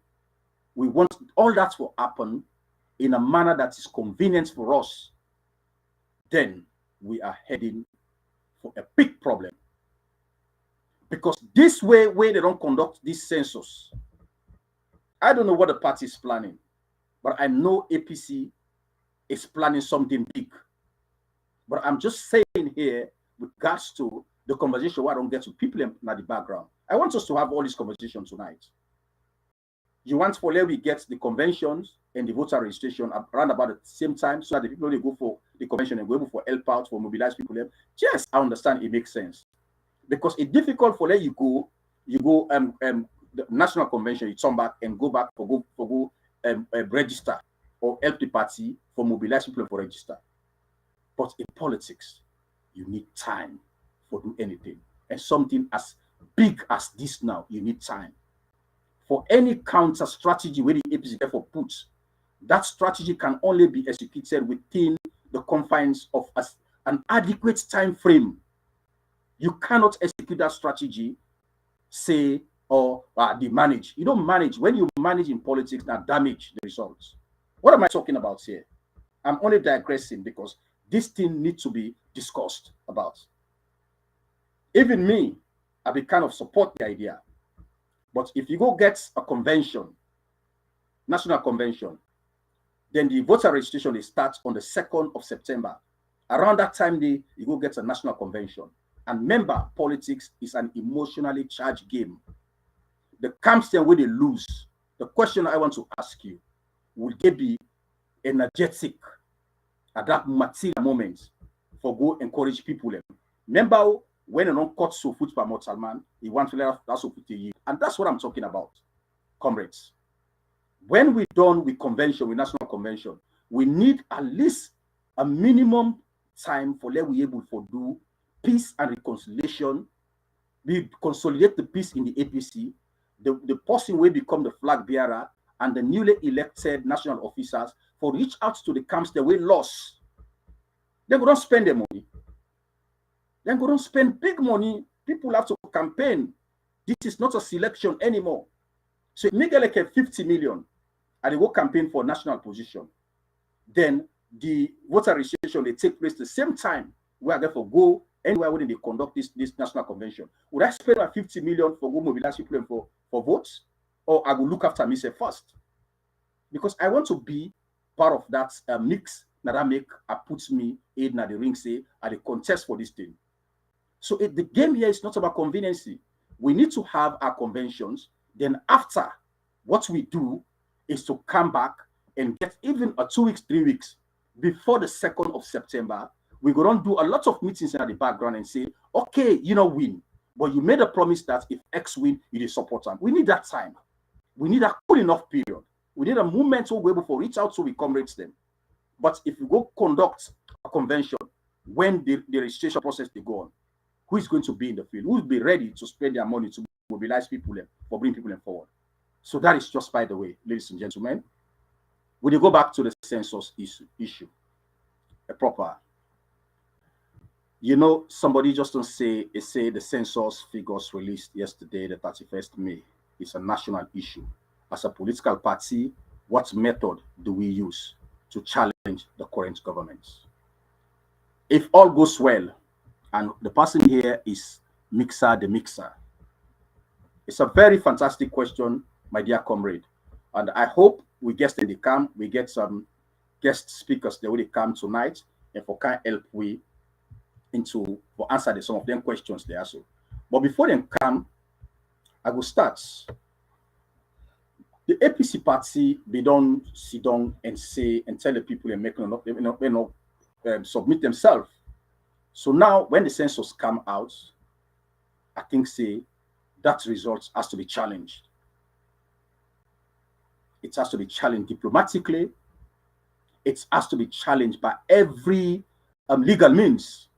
we want all that to happen in a manner that is convenient for us, then we are heading for a big problem. Because this way they don't conduct this census, I don't know what the party is planning, but I know APC is planning something big. But I'm just saying here, with regards to the conversation where I don't get to people in the background, I want us to have all these conversations tonight. You want for let we get the conventions and the voter registration around about the same time so that the people they go for the convention and go for help out, for mobilize people. Yes, I understand it makes sense. Because it's difficult for let you go the national convention, you turn back and go back for go register or help the party for mobilize people for register. But in politics, you need time for do anything. And something as big as this now, you need time. For any counter strategy where the APC therefore puts, that strategy can only be executed within the confines of an adequate time frame. You cannot execute that strategy, say, or the manage. You don't manage. When you manage in politics, that damage the results. What am I talking about here? I'm only digressing because this thing needs to be discussed about. Even me, I be kind of support the idea. But if you go get a convention, national convention, then the voter registration they start on the 2nd of September. Around that time, you go get a national convention. And remember, politics is an emotionally charged game. The camps then where they lose. The question I want to ask you, would they be energetic at that material moment for go encourage people? Remember when you don't cut so foot by mortal man, he wants to let that so foot you. And that's what I'm talking about, comrades. When we're done with convention, with national convention, we need at least a minimum time for let we able to do peace and reconciliation. We consolidate the peace in the APC. The person will become the flag bearer, and the newly elected national officers for reach out to the camps that we lost. Then we don't spend the money. Then we don't spend big money. People have to campaign. This is not a selection anymore. So make like a 50 million and they go campaign for national position. Then the voter registration they take place the same time where I therefore go anywhere when they conduct this national convention. Would I spend my 50 million for go mobilize people for votes? Or I will look after myself first? Because I want to be part of that mix that puts me in the ring, say, at the contest for this thing. So the game here is not about conveniency. We need to have our conventions. Then after, what we do is to come back and get even a 2 weeks, 3 weeks before the 2nd of September. We're going to do a lot of meetings in the background and say, okay, you know, win. But you made a promise that if X win, you will support them. We need that time. We need a cool enough period. We need a moment where we're able to reach out to we comrades them. But if you go conduct a convention when the registration process they go on, who is going to be in the field? Who will be ready to spend their money to mobilize people or bring people forward? So that is just by the way, ladies and gentlemen. When you go back to the census issue, a proper, you know, somebody just don't say the census figures released yesterday, the 31st May, is a national issue. As a political party, what method do we use to challenge the current government? If all goes well, and the person here is Mixer the Mixer, it's a very fantastic question, my dear comrade. And I hope we get in the camp, we get some guest speakers that will come tonight and for can help we into for answer some of them questions there. So, but before they come, I will start. The APC party, they don't sit down and say and tell the people and make submit themselves. So now when the census come out, I think say that result has to be challenged. It has to be challenged diplomatically. It has to be challenged by every legal means.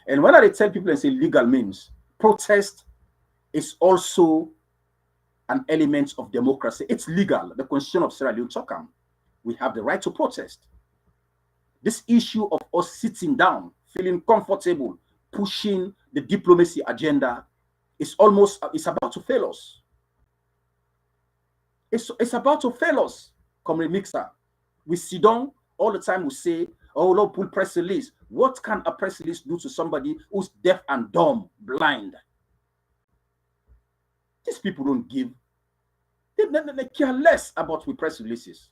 And when I tell people and say legal means, protest is also an element of democracy. It's legal. The Constitution of Sierra Leone talks. We have the right to protest. This issue of us sitting down, feeling comfortable, pushing the diplomacy agenda is it's about to fail us. It's about to fail us, Comrade Mixer. We sit down all the time, we say, oh, Lord, pull press release. What can a press release do to somebody who's deaf and dumb, blind? These people don't give. They care less about with press releases.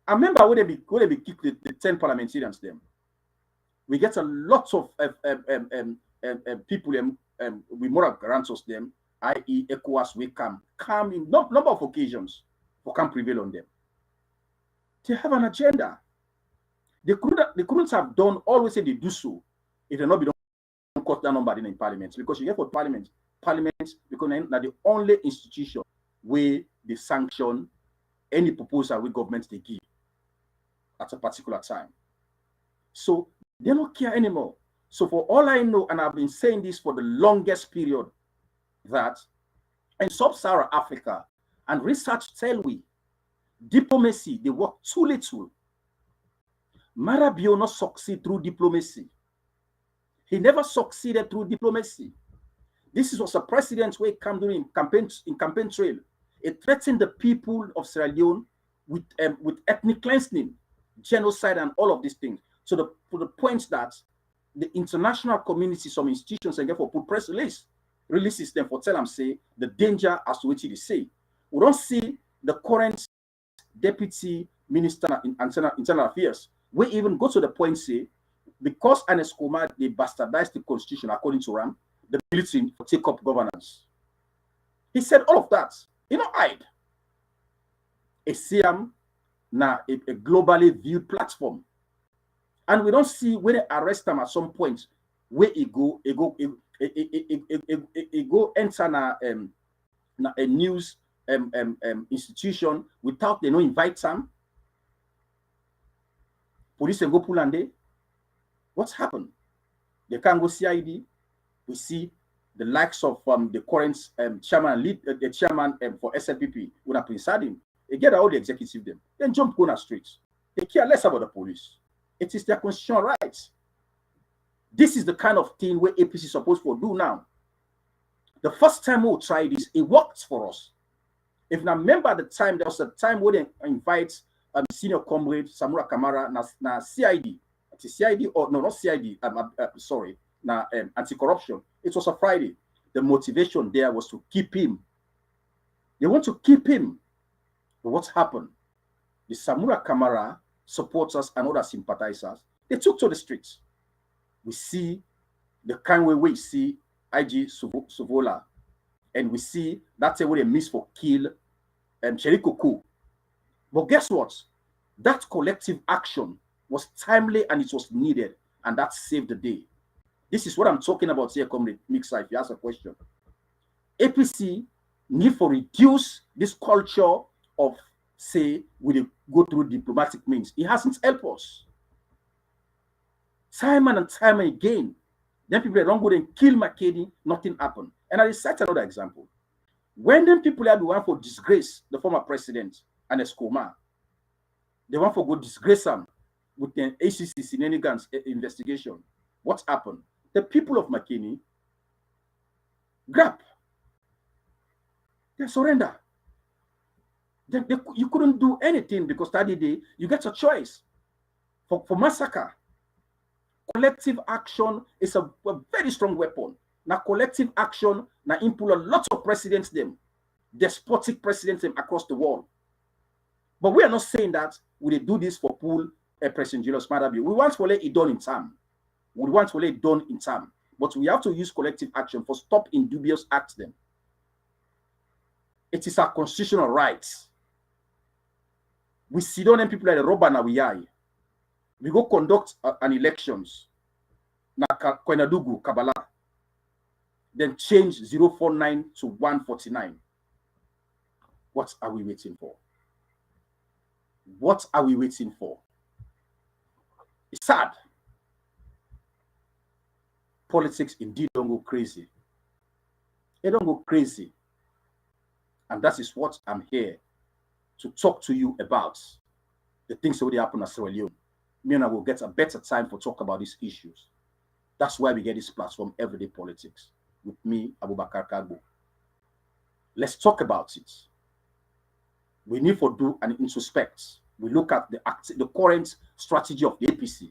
I remember when they kick the 10 parliamentarians them. We get a lot of people with moral guarantors them, i.e. ECOWAS, we come in number of occasions for can prevail on them. They have an agenda. They couldn't have done always say they do so if they not be done cut that number in parliament. Because you get for parliament because they're the only institution where they sanction any proposal with government they give at a particular time. So they don't care anymore. So for all I know, and I've been saying this for the longest period, that in sub-Saharan Africa, and research tell we, diplomacy, they work too little. Marabio not succeed through diplomacy. He never succeeded through diplomacy. This was a president who came during campaign trail. It threatened the people of Sierra Leone with ethnic cleansing, genocide, and all of these things. So to the point that the international community, some institutions, and therefore put press releases them for tell them say the danger as to which they say. We don't see the current deputy minister in internal affairs. We even go to the point say because Ernest Kumar they bastardized the constitution according to Ram, the military take up governance. He said all of that. You know, hide. A CM now a globally viewed platform. And we don't see when they arrest them at some point where he go enter a news institution without they no invite them. Police and go pull and they. What's happened? They can't go CID. We see the likes of the current chairman, the chairman for SLPP, when I preside him. They get all the executive them. Then jump on the streets. They care less about the police. It is their constitutional rights. This is the kind of thing where APC is supposed to do now. The first time we tried this, it worked for us. If I remember the time, there was a time where they invite senior comrade Samura Kamara na CID. CID or no, not CID. Sorry, na anti-corruption. It was a Friday. The motivation there was to keep him. They want to keep him. But what happened? The Samura Kamara supporters and other sympathizers, they took to the streets. We see the kind way we see IG Sovola, and we see that's where they miss for kill Cherikoko. But guess what? That collective action was timely and it was needed, and that saved the day. This is what I'm talking about here, Comrade Mixer, if you ask a question. APC need for reduce this culture of, say, we go through diplomatic means. It hasn't helped us. Time and time again, then people don't go and kill McKinney, nothing happened. And I cite another example. When them people had the one for disgrace the former president and Escoma, they want for go disgrace him with the ACC shenanigans investigation. What happened? The people of McKinney grab, they surrender. You couldn't do anything because that day you get a choice for massacre. Collective action is a very strong weapon. Now, collective action now impul a lot of presidents them, despotic presidents them across the world. But we are not saying that we do this for pool President Julius Maada Bio. We want to let it done in time. We want to let it done in time. But we have to use collective action for stop in dubious acts them. It is our constitutional rights. We sit down and people like the robber now we are. We go conduct an elections. Na Kwenadugu, Kabbalah. Then change 049 to 149. What are we waiting for? What are we waiting for? It's sad. Politics indeed don't go crazy. They don't go crazy. And that is what I'm here to talk to you about. The things that will happen at Sierra Leone. Me and I will get a better time for talk about these issues. That's why we get this platform, Everyday Politics, with me, Abubakar Kagbo. Let's talk about it. We need to do an introspect. We look at the current strategy of the APC.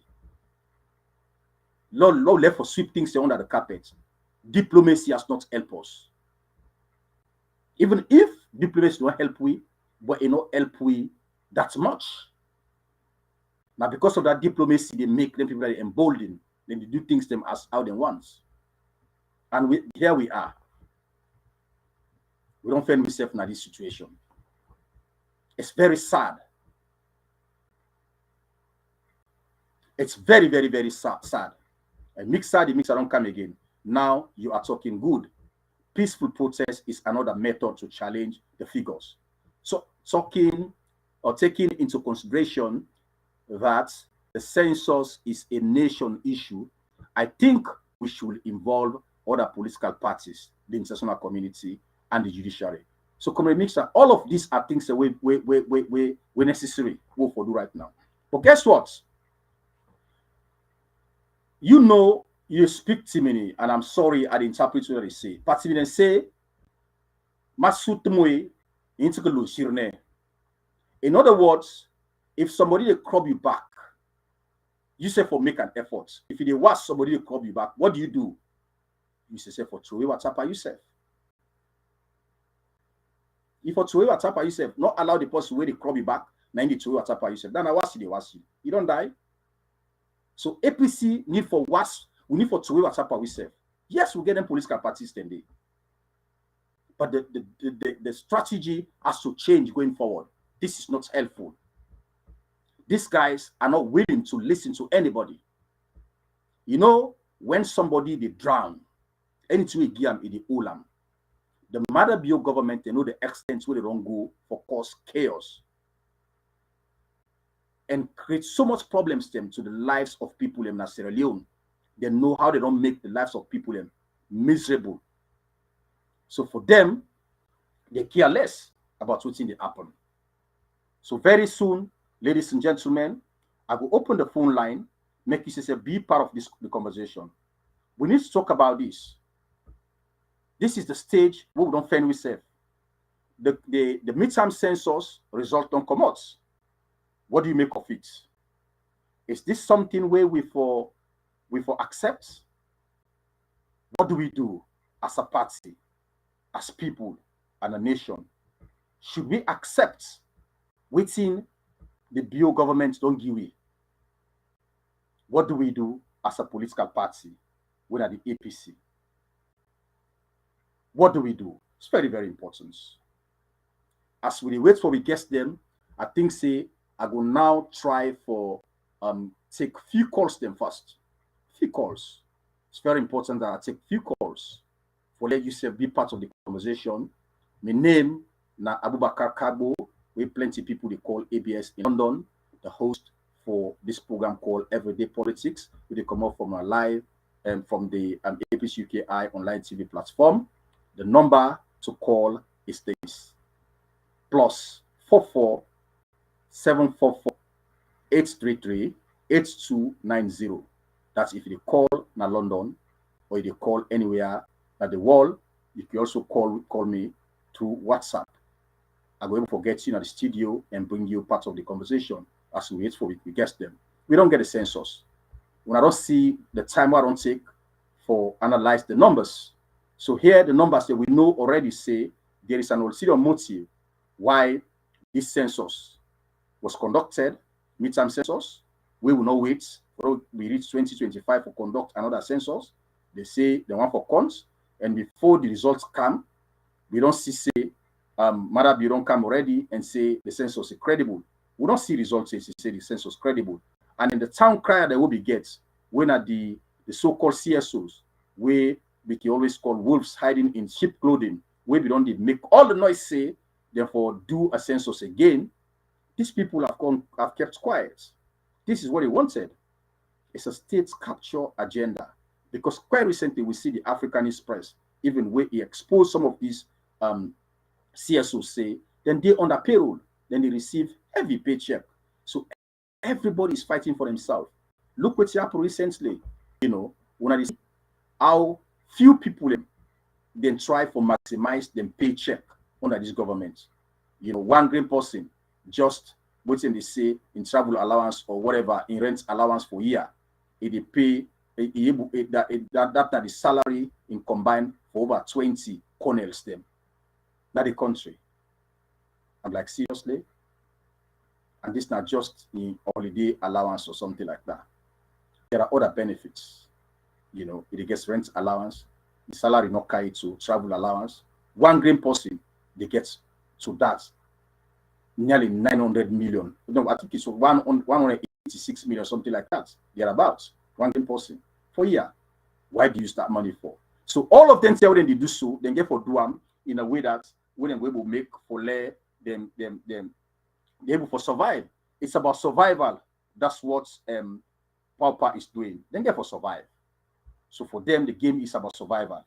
Lord left for sweep things under the carpet. Diplomacy has not helped us. Even if diplomacy don't help we, but it not help we that much. Now, because of that diplomacy, they make them people very emboldened. Then they do things them as how they want. And here we are. We don't find ourselves in this situation. It's very sad. It's very, very, very sad. And the mixer don't come again. Now you are talking good. Peaceful protest is another method to challenge the figures. So talking or taking into consideration that the census is a nation issue, I think we should involve other political parties, the international community, and the judiciary. So, Comrade Mixer, all of these are things that we necessary for do right now. But guess what? You know, you speak to me, and I'm sorry I interpret what they say. But they say, in other words, if somebody they crop you back, you say for make an effort. If they watch somebody to crop you back, what do? You say for throw what's up yourself. If for throw what's up yourself, not allow the person where they crop you back, now you throw what's up yourself. Then I watch you. You don't die. So APC need for was we need for throw what's up yourself. Yes, we get them political parties then. But the strategy has to change going forward. This is not helpful. These guys are not willing to listen to anybody. You know, when somebody they drown, anything we give them in the Ulam, the Maada Bio government, they know the extent where they don't go for cause chaos and create so much problems to the lives of people in Sierra Leone. They know how they don't make the lives of people miserable. So for them, they care less about what's in the happen. So very soon, ladies and gentlemen, I will open the phone line, make you say be part of the conversation. We need to talk about this. This is the stage where we don't find ourselves. The midterm census result don't come out. What do you make of it? Is this something where we for accept? What do we do as a party, as people, and a nation? Should we accept within the Bio government don't give way? What do we do as a political party? We are the APC. What do we do? It's very, very important. As we wait for we guess them, I think say I go now try for take few calls them first. Few calls. It's very important that I take few calls for let you say be part of the conversation. My name na Abubakar Kabo. We plenty people they call ABS in London, the host for this program called Everyday Politics. We come up from a live and from the APC UKI online TV platform. The number to call is this plus 44 744 833 8290. That's if you call na London or if you call anywhere at the world. You can also call me through WhatsApp. I will forget you in the studio and bring you part of the conversation as we wait for we guess them. We don't get the census. When I don't see the time I don't take for analyze the numbers. So here the numbers that we know already say there is an ulterior motive why this census was conducted, midterm census. We will not wait for we reach 2025 for conduct another census. They say they want for cons, and before the results come, we don't see say Madam, you don't come already and say the census is credible. We don't see results say the census credible. And in the town crier that will be get when at the so-called CSOs, where we can always call wolves hiding in sheep clothing, where we don't need make all the noise say, therefore do a census again. These people have kept quiet. This is what they wanted. It's a state capture agenda. Because quite recently we see the Africanist press, even where he exposed some of these CSOs say, then they on the payroll, then they receive heavy paycheck. So everybody is fighting for themselves. Look what happened recently. When I see how few people then try for maximize them paycheck under this government. One green person just waiting they say in travel allowance or whatever in rent allowance for a year. They pay that the salary in combined for over 20 colonels them. Not the country. I'm like, seriously? And this not just in holiday allowance or something like that. There are other benefits. It gets rent allowance, the salary not carried to travel allowance. One green person, they get to that nearly 900 million. I think it's 186 million, something like that. Thereabouts. One green person for a year. Why do you use that money for? So all of them tell them they do so, then get for do them in a way that when they will make for them able for survive. It's about survival. That's what Pauper is doing. Then get for survive. So for them, the game is about survival.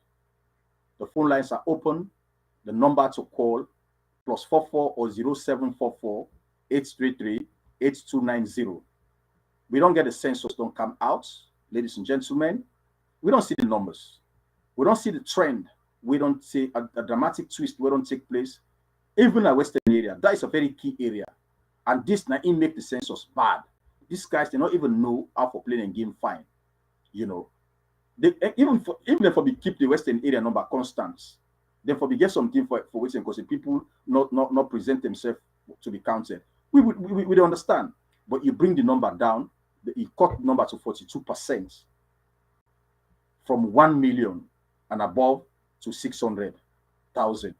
The phone lines are open. The number to call +44 or 0744 833 8290. We don't get the census, don't come out, ladies and gentlemen. We don't see the numbers. We don't see the trend. We don't see a dramatic twist. We don't take place. Even a Western area, that is a very key area. And this now it make the census bad. These guys, they don't even know how to play a game fine. They even for we keep the Western area number constant. Then for we get something for Western because the people not present themselves to be counted. We don't understand. But you bring the number down, you cut the number to 42% from 1 million and above to 600,000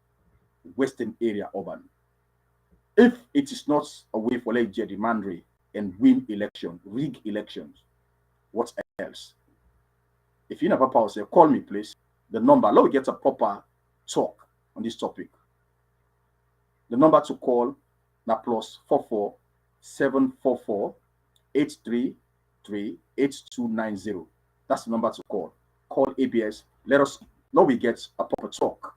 Western area urban. If it is not a way for like gerrymandering and win election, rig elections, what else? If you never pause, call me, please. The number, let me get a proper talk on this topic. The number to call na +44 744 833 8290. That's the number to call. Call ABS. Let we get a proper talk.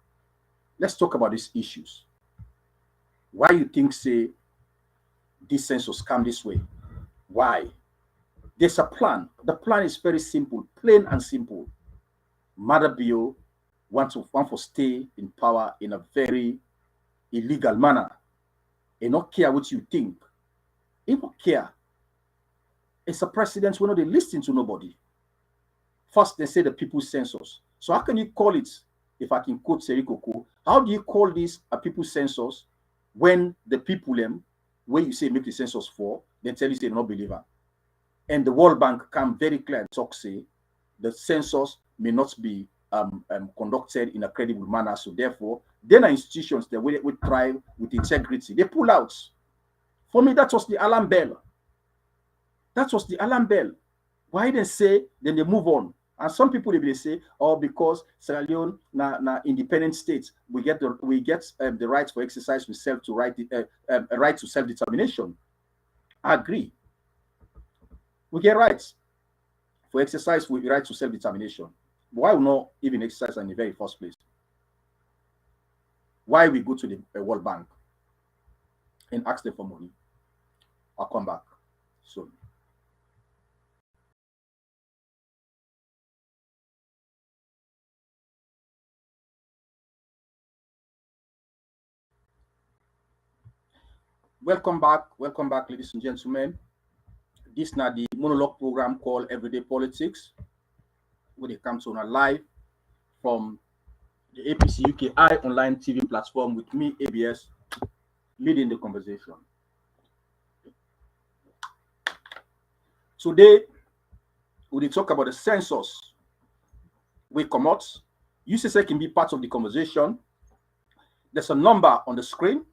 Let's talk about these issues. Why you think say this census come this way? Why? There's a plan. The plan is very simple, plain and simple. Mother Bio want to stay in power in a very illegal manner. They not care what you think. They don't care. It's a president who know they listen to nobody. First, they say the people's census. So how can you call it, if I can quote Serikoko, how do you call this a people's census when the people when you say make the census for, then tell you they not believer? And the World Bank come very clear and talk say the census may not be conducted in a credible manner. So therefore, then are institutions that will thrive with integrity. They pull out For me, that was the alarm bell. That was the alarm bell. Why they say, then they move on. And some people they say, oh, because Sierra Leone na independent states, we get the right for exercise with self to right right to self determination. I agree. We get rights for exercise with right to self determination. Why we not even exercise in the very first place? Why we go to the World Bank and ask them for money? I'll come back soon. Welcome back, ladies and gentlemen. This is not the monologue program called Everyday Politics, where they come to on live from the APC UKI online TV platform with me, ABS, leading the conversation. Today, we will talk about the census. We come out. UCC can be part of the conversation. There's a number on the screen.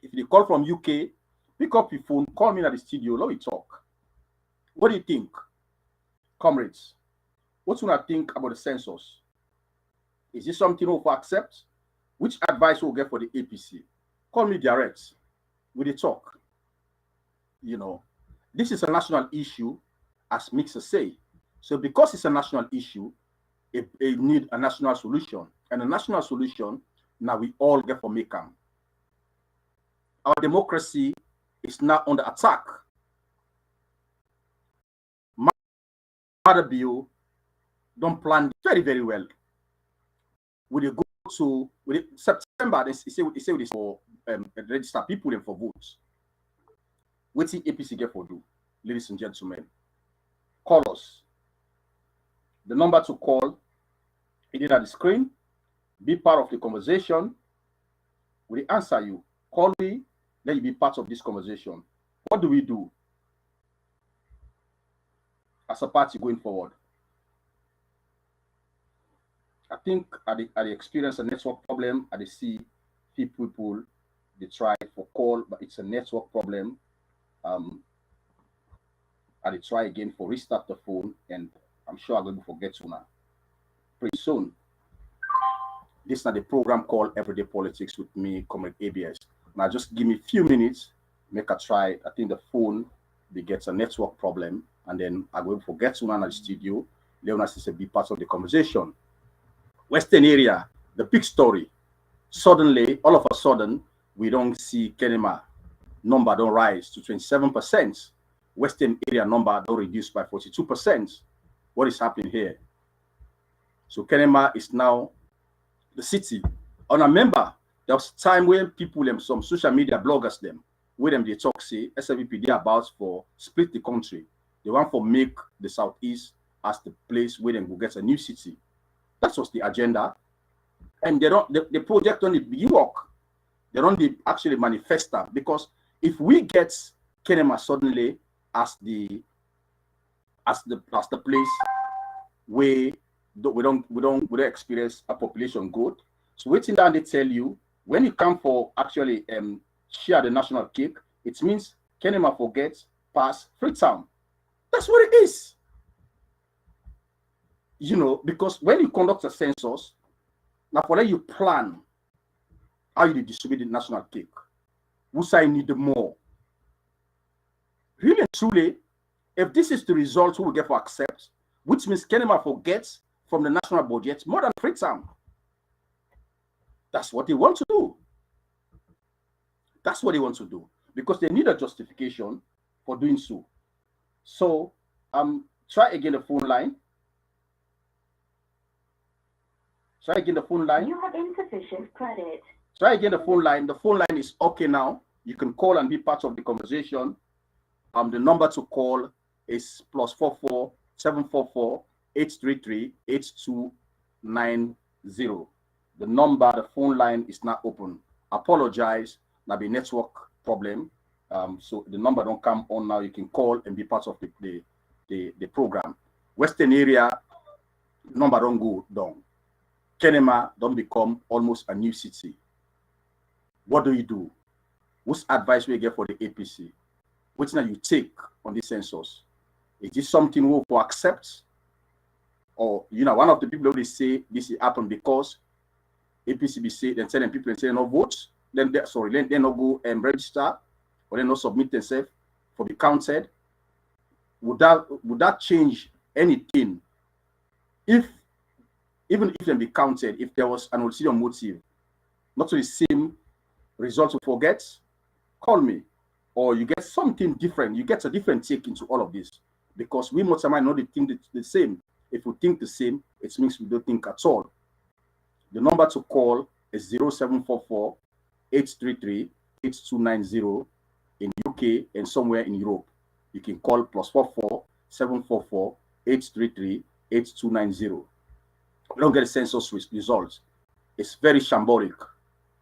If you call from UK, pick up your phone, call me at the studio, let me talk. What do you think, comrades? What do you think about the census? Is this something we'll accept? Which advice we'll get for the APC? Call me direct. We talk. You know, this is a national issue, as mixers say. So because it's a national issue, it need a national solution. And a national solution, now we all get for Macam. Our democracy is now under attack. Bill don't plan very, very well. Will you go to September? They say this for register people and for votes. What's the APC get for do, ladies and gentlemen? Call us. The number to call is at the screen. Be part of the conversation. Will answer you? Call me. Let you be part of this conversation. What do we do as a party going forward? I think I experience a network problem. I see people they try for call, but it's a network problem. I try again for restart the phone, and I'm sure I'm going to forget to now. Pretty soon. This is not the program called Everyday Politics with me, Comrade ABS. Now just give me a few minutes, make a try. I think the phone they gets a network problem, and then I will forget to now at the studio. Leonas is a big part of the conversation. Western area, the big story. Suddenly, all of a sudden, we don't see Kenema number don't rise to 27%. Western area number don't reduce by 42%. What is happening here? So Kenema is now the city. And I remember there was a time when people and some social media bloggers them, with them they talk say SLVP they about for split the country. They want for make the southeast as the place where they will get a new city. That was the agenda. And they don't the project only begin work. They don't actually manifest that, because if we get Kenema suddenly as the place where we don't experience a population growth. So waiting down they tell you when you come for actually share the national cake, it means Kenema forgets pass Freetown. That's what it is. You know, because when you conduct a census, now for that you plan how you distribute the national cake. Who say need more? Really and truly, if this is the result we will get for accept, which means Kenema forgets from the national budget more than Freetown. That's what they want to do. That's what they want to do, because they need a justification for doing so. So, try again the phone line. Try again the phone line. You have insufficient credit. Try again the phone line. The phone line is okay now. You can call and be part of the conversation. The number to call is +44 744 833 8290. The number, the phone line is not open. Apologize, now be network problem. So the number don't come on now. You can call and be part of the program. Western area number don't go down. Kenema don't become almost a new city. What do you do? What's advice we get for the APC? What's now you take on this census? Is this something we will accept? Or, one of the people always say this happened because APC be say, then telling people and say no votes, then they not go and register, or they not submit themselves for be counted. Would that change anything if, even if they be counted, if there was an ulterior motive, not to the same result to forget, call me. Or you get something different, you get a different take into all of this. Because we must might not think the same. If we think the same, it means we don't think at all. The number to call is 0744 833 8290 in UK and somewhere in Europe. You can call +44 744 833 8290. We don't get a census results. It's very shambolic,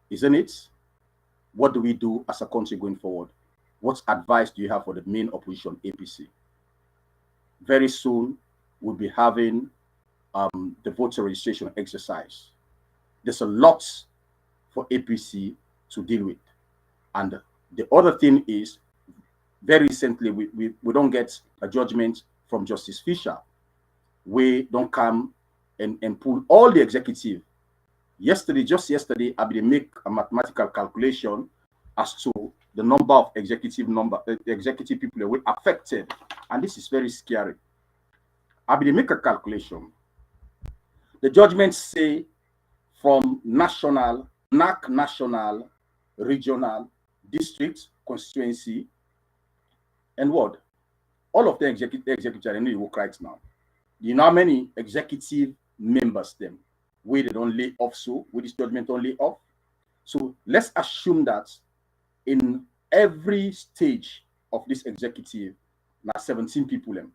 isn't it? What do we do as a country going forward? What advice do you have for the main opposition, APC? Very soon, we'll be having the voter registration exercise. There's a lot for APC to deal with. And the other thing is, very recently, we don't get a judgment from Justice Fisher. We don't come and pull all the executive. Just yesterday, I did make a mathematical calculation as to the number of executive people that were affected. And this is very scary. I did make a calculation. The judgments say from national, NAC national, regional, district, constituency, and what? All of the executive I know you work right now. You know how many executive members them where they don't lay off, so with this judgment don't lay off. So let's assume that in every stage of this executive, now 17 people them.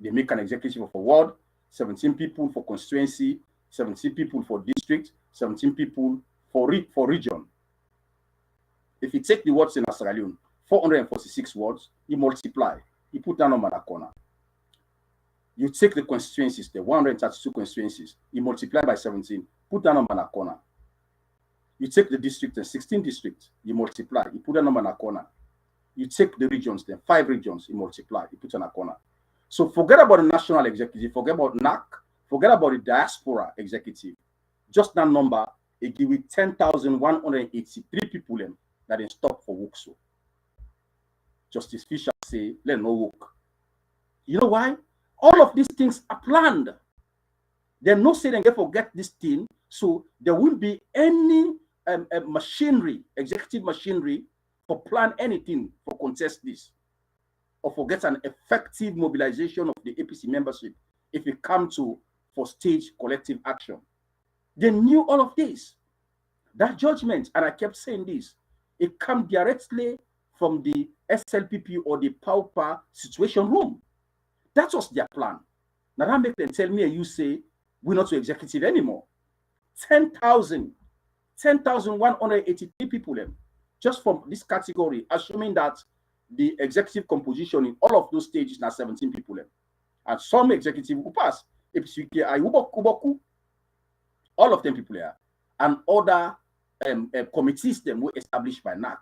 They make an executive of a ward, 17 people for constituency, 17 people for district, 17 people for region. If you take the words in Sierra Leone, 446 words, you multiply, you put that number in a corner. You take the constituencies, the 132 constituencies, you multiply by 17, put that number in a corner. You take the district and 16 districts, you multiply, you put that number in a corner. You take the regions, then 5 regions, you multiply, you put in a corner. So forget about the national executive, forget about NAC, forget about the diaspora executive. Just that number, it give you 10,183 people that they stop for work. So Justice Fisher say, let no work. You know why? All of these things are planned. They're not saying they forget this thing, so there won't be any machinery, executive machinery, for plan anything for contest this, or for get an effective mobilization of the APC membership if it comes to for stage collective action. They knew all of this. That judgment, and I kept saying this, it comes directly from the SLPP or the pauper situation room. That was their plan. Now that make them tell me and you say, we're not to executive anymore. 10,183 people just from this category, assuming that the executive composition in all of those stages now 17 people. And some executive who pass, all of them people here, and other committees them were established by NAC.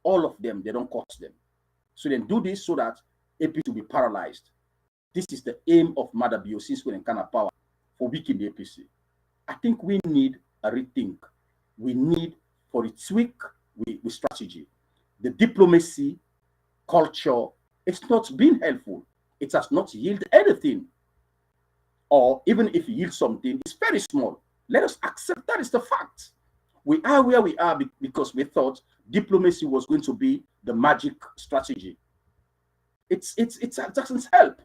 All of them, they don't cost them. So they do this so that APC will be paralyzed. This is the aim of Madabio since we're in kind of power for weakening the APC. I think we need a rethink. We need for a tweak with strategy. The diplomacy culture, it's not been helpful. It has not yielded anything. Or even if it yields something, it's very small. Let us accept that is the fact. We are where we are because we thought diplomacy was going to be the magic strategy. It doesn't help.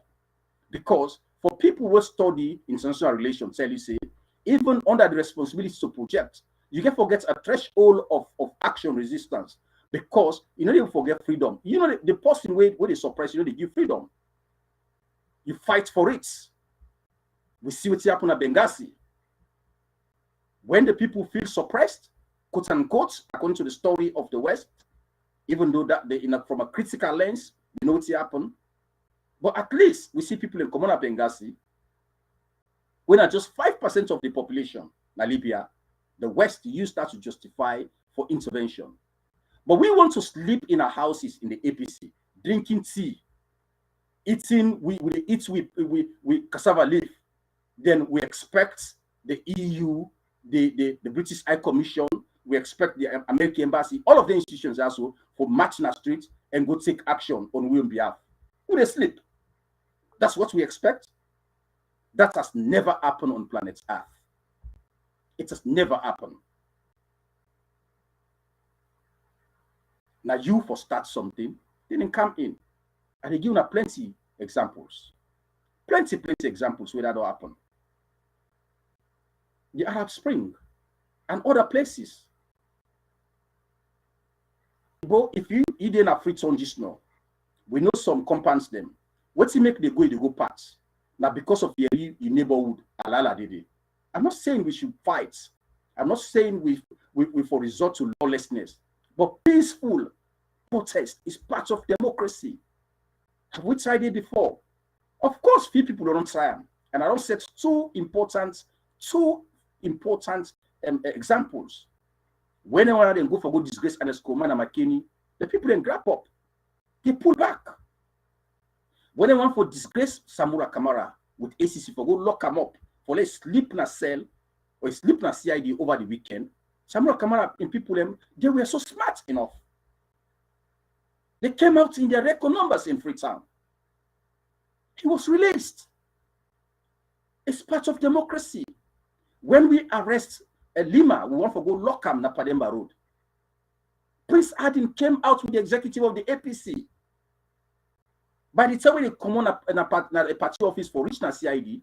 Because for people who study international relations, tell you say, even under the responsibility to project, you can forget a threshold of action resistance. Because you know, you forget freedom. You know, the person where they suppress, you know, they give freedom. You fight for it. We see what's happened at Benghazi. When the people feel suppressed, quote unquote, according to the story of the West, even though that they, from a critical lens, we know what's happened. But at least we see people in Common Benghazi, when at just 5% of the population, in Libya, the West used that to justify for intervention. But we want to sleep in our houses in the APC, drinking tea, eating, we eat with cassava leaf. Then we expect the EU, the British High Commission, we expect the American Embassy, all of the institutions also for march in the street and go take action on we on behalf. Would they sleep? That's what we expect. That has never happened on planet Earth. It has never happened. Now you for start something, didn't come in. And they give you plenty examples. Plenty examples where that don't happen. The Arab Spring and other places. But if you didn't have free on just now, we know some compounds them. What's it make they go parts? Now because of your neighborhood, alala did. I'm not saying we should fight. I'm not saying we for resort to lawlessness, but peaceful protest is part of democracy. Have we tried it before? Of course, few people don't try them. And I don't set two important examples. Whenever they go for good disgrace and Escoman and McKinney, the people then grab up. They pull back. When they want for disgrace Samura Kamara with ACC for go lock him up for let's sleep in a cell or sleep in a CID over the weekend, Samura Kamara and people them, they were so smart enough. They came out in their record numbers in Freetown. He was released. It's part of democracy. When we arrest Lima, we want to go lock him na Pademba Road. Prince Adin came out with the executive of the APC. By the time they come on a party office for regional CID,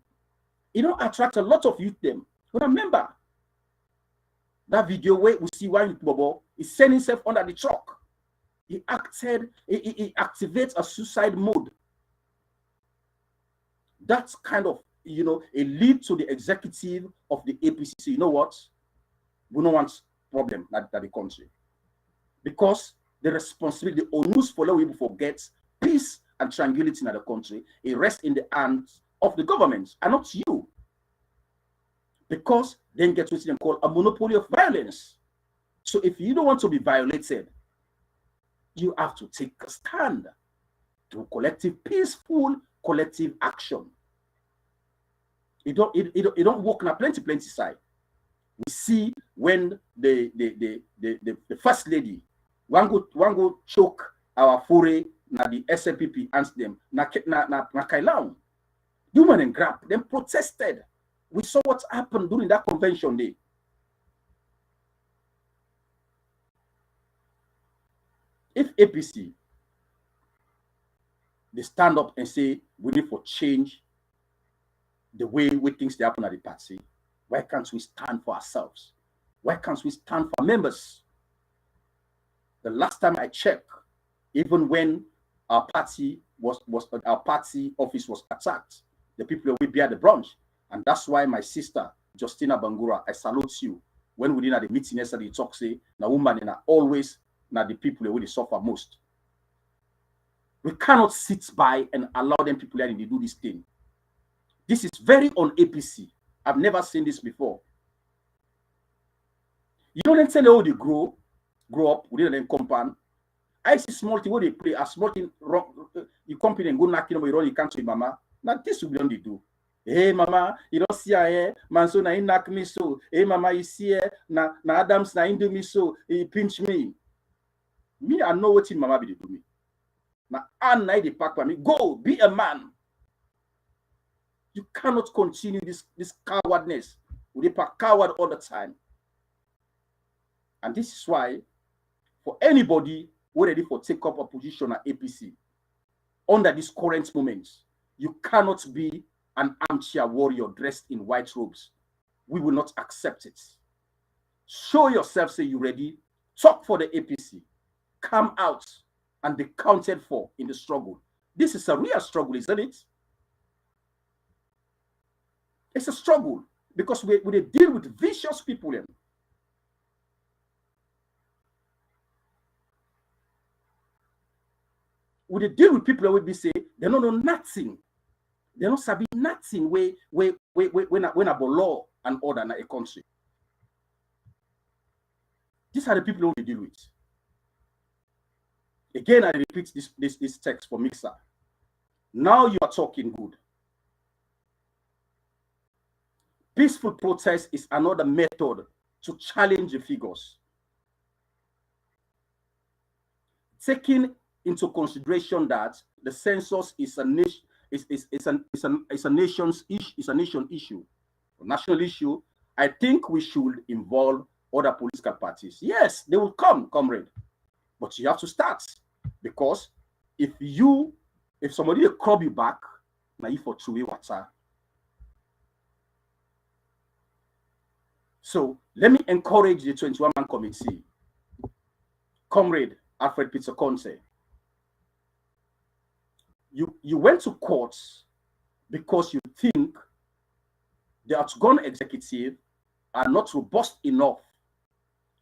it don't attract a lot of youth them. Remember that video where we see why Bobo is sending himself under the truck. He activates a suicide mode. That's kind of, a lead to the executive of the APC. So you know what? We don't want problem that the country. Because the responsibility, the onus for we forget peace and tranquility in the country, it rests in the hands of the government and not you. Because then get what they call a monopoly of violence. So if you don't want to be violated, you have to take a stand to peaceful collective action. It don't work on a plenty side. We see when the first lady one go choke our fore na the SLPP answer them na Kailaun. Human and grab them protested. We saw what happened during that convention day. If APC they stand up and say we need for change the way things they happen at the party, why can't we stand for ourselves? Why can't we stand for members? The last time I checked, even when our party office was attacked, the people will be at the branch. And that's why my sister, Justina Bangura, I salute you. When we did at the meeting yesterday, talk say, na woman and always na the people who will suffer most. We cannot sit by and allow them people to do this thing. This is very on APC. I've never seen this before. You know, then say they grow up within them compound. I see small thing where they play a small thing wrong. You come in and go knocking on you can't say mama. Now this will be on they do. Hey mama, you don't see her, man so na in knock me so. Hey mama, you see her, na Adams na in do me so. He pinch me. Me, I know what in mama be do me. Now and I the pack by me. Go be a man. You cannot continue this cowardness. We pack coward all the time. And this is why, for anybody who ready for take up a position at APC, under this current moment, you cannot be an armchair warrior dressed in white robes. We will not accept it. Show yourself, say you're ready. Talk for the APC. Come out and be counted for in the struggle. This is a real struggle, isn't it? It's a struggle because we deal with vicious people. We deal with people that will be say they don't know nothing. They don't sabi nothing when about law and order in a country. These are the people who we deal with. Again, I repeat this text for Mixer. Now you are talking good. Peaceful protest is another method to challenge the figures. Taking into consideration that the census is a nation is a nation's issue, is a nation issue, a national issue. I think we should involve other political parties. Yes, they will come, comrade, but you have to start, because if somebody crop you back, now you for two water. So let me encourage the 21-man committee, comrade Alfred Peter Conte. You went to courts because you think the outgone executive are not robust enough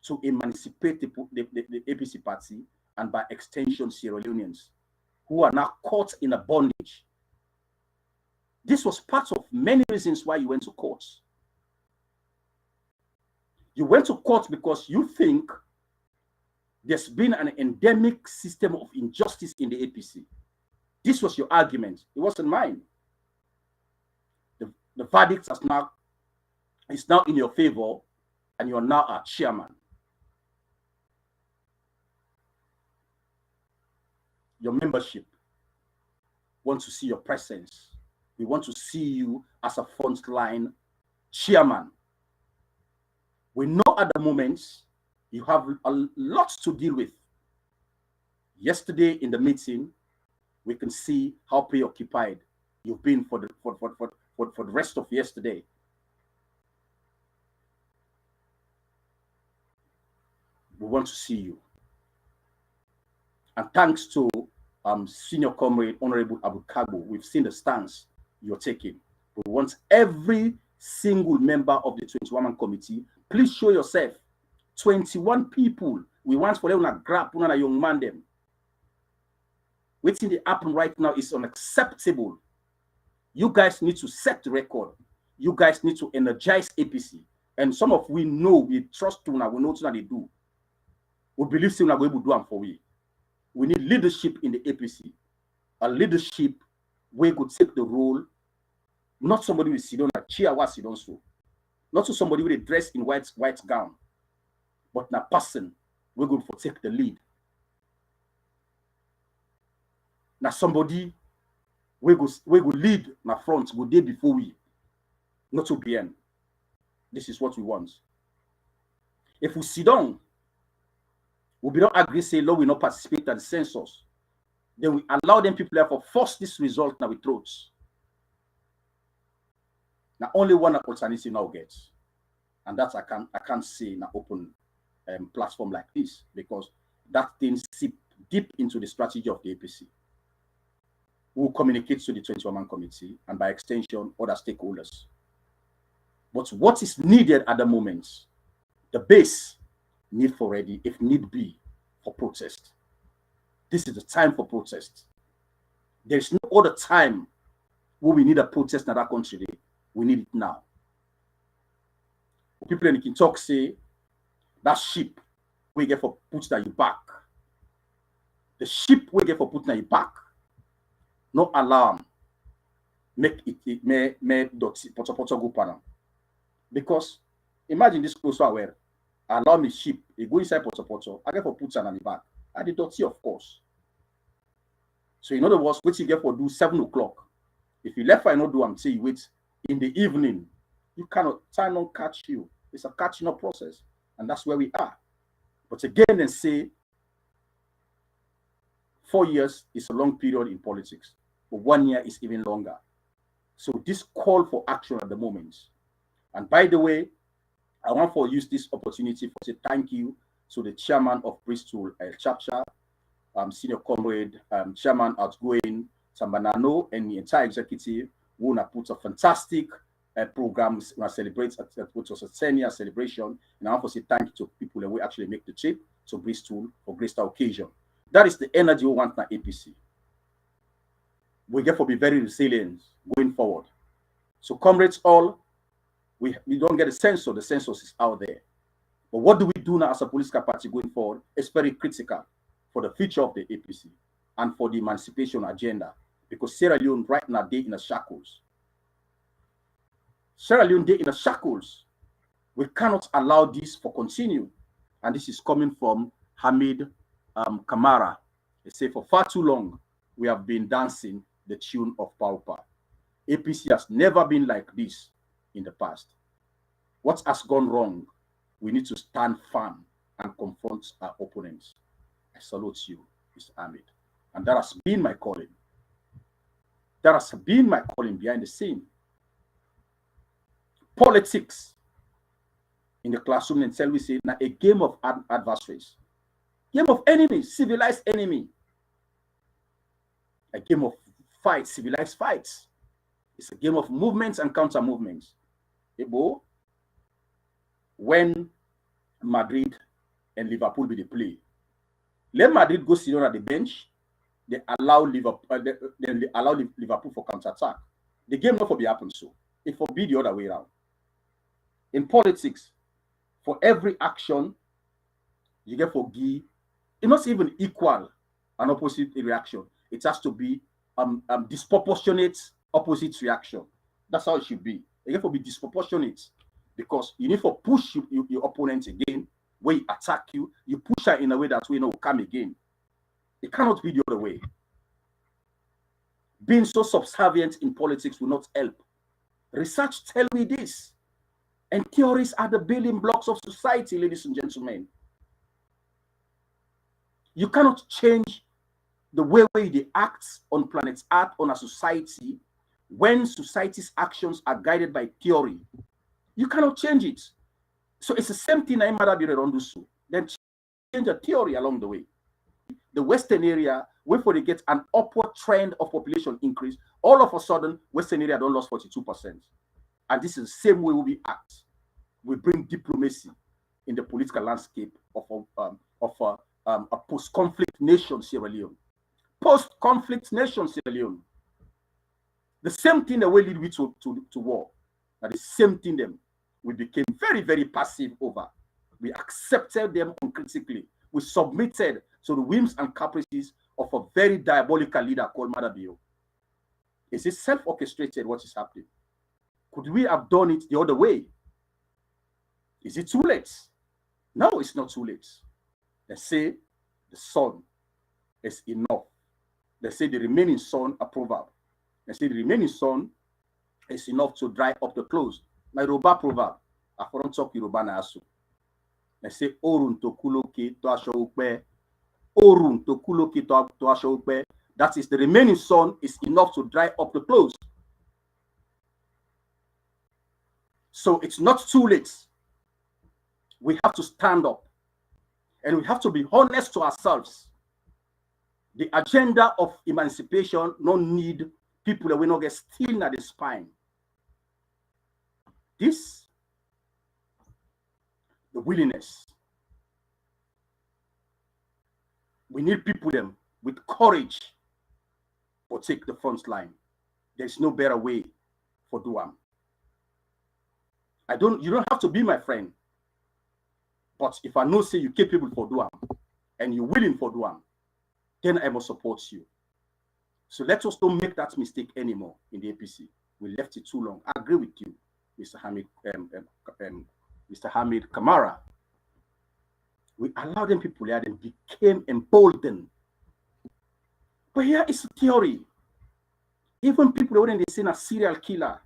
to emancipate the APC party, and by extension Sierra Leoneans, who are now caught in a bondage. This was part of many reasons why you went to court. You went to court because you think there's been an endemic system of injustice in the APC. This was your argument. It wasn't mine. The verdict is now in your favor, and you are now our chairman. Your membership wants to see your presence. We want to see you as a frontline chairman. We know at the moment you have a lot to deal with. Yesterday in the meeting, we can see how preoccupied you've been for the rest of yesterday. We want to see you. And thanks to senior comrade Honorable Abu Kago, we've seen the stance you're taking. We want every single member of the 21-man committee, please show yourself. 21 people. We want for them to grab a young man them. Waiting to happen right now is unacceptable. You guys need to set the record. You guys need to energize APC. And some of we know, we trust Tuna, we know what they do. We believe Tuna will do them for we. We need leadership in the APC. A leadership where could take the role, not somebody with sit on a chair what sit on so. Not to somebody with a dress in white gown, but a person we're going to take the lead. Now somebody we go lead na front go day before we, not to be end. This is what we want. If we sit down, we don't agree, say, Lord, we not participate at the census. Then we allow them people there for force this result now with throats. Now only one alternative now gets, and that's I can't say in an open platform like this, because that thing seep deep into the strategy of the APC. Who communicates to the 21-man committee and by extension other stakeholders. But what is needed at the moment, the base need for ready, if need be, for protest. This is the time for protest. There is no other time where we need a protest in that country. We need it now. People in the talk say that ship we get for put that you back. The ship we get for putting that you back. No alarm. Make it may dot go panel. Because imagine this close to where allow me ship, it go inside Poto, I get for put on the back. I did dirty, of course. So in other words, what you get for do 7 o'clock. If you left I not do, I'm saying you wait in the evening, you cannot time not catch you. It's a catching up process, and that's where we are. But again, and say 4 years is a long period in politics, but 1 year is even longer. So this call for action at the moment. And by the way, I want to use this opportunity to say thank you to the chairman of Bristol, Chapcha, senior comrade, chairman outgoing, Sambanano, and the entire executive who have put a fantastic program to celebrate, which was a 10-year celebration. And I want to say thank you to people that will actually make the trip to Bristol for greater occasion. That is the energy we want in APC. We get to be very resilient going forward. So comrades all, we don't get a census, the census is out there. But what do we do now as a political party going forward? It's very critical for the future of the APC and for the emancipation agenda, because Sierra Leone right now they in the shackles. Sierra Leone they in the shackles. We cannot allow this to continue. And this is coming from Hamid Kamara. They say for far too long we have been dancing the tune of Pauper. APC has never been like this in the past. What has gone wrong? We need to stand firm and confront our opponents. I salute you, Mr. Hamid. And that has been my calling. That has been my calling behind the scene. Politics in the classroom and tell we say now a game of adversaries, game of enemies, civilized enemy, a game of fights, civilized fights. It's a game of movements and counter movements. Ebo, when Madrid and Liverpool be the play, let Madrid go sit down at the bench. They allow Liverpool. They allow Liverpool for counter attack. The game not for be happen so. It for be the other way around. In politics, for every action, you get for give. It's not even equal an opposite reaction. It has to be disproportionate opposite reaction. That's how it should be. You get for be disproportionate because you need to push your opponent again. When he attack you, you push her in a way that we know will come again. It cannot be the other way. Being so subservient in politics will not help. Research tell me this. And theories are the building blocks of society, ladies and gentlemen. You cannot change the way they act on planet Earth, on a society, when society's actions are guided by theory. You cannot change it. So it's the same thing I matter be around so. Then change the theory along the way. The Western area, wait for they get an upward trend of population increase, all of a sudden, Western area don't lose 42%. And this is the same way we act. We bring diplomacy in the political landscape of a post-conflict nation, Sierra Leone. Post-conflict nation, Sierra Leone. The same thing that will lead to war. And the same thing them we became very, very passive over. We accepted them uncritically. We submitted to the whims and caprices of a very diabolical leader called Madabio. Is it self-orchestrated what is happening? Could we have done it the other way? Is it too late? No, it's not too late. They say the sun is enough. They say the remaining sun, a proverb. They say the remaining sun is enough to dry up the clothes. My Yoruba proverb, I don't talk Yoruba na asu. They say orun to kuloke to asho ukpe. Orun to kuloke to asho ukpe. That is, the remaining sun is enough to dry up the clothes. So it's not too late. We have to stand up and we have to be honest to ourselves. The agenda of emancipation don't need people that will not get steel at the spine. This, the willingness. We need people them with courage to take the front line. There's no better way for Duam. You don't have to be my friend. But if I know say you're capable for Duam and you're willing for Duam, then I must support you. So let us don't make that mistake anymore in the APC. We left it too long. I agree with you, Mr. Hamid Kamara. We allowed them people here and became emboldened. But here is a theory. Even people when they say a serial killer,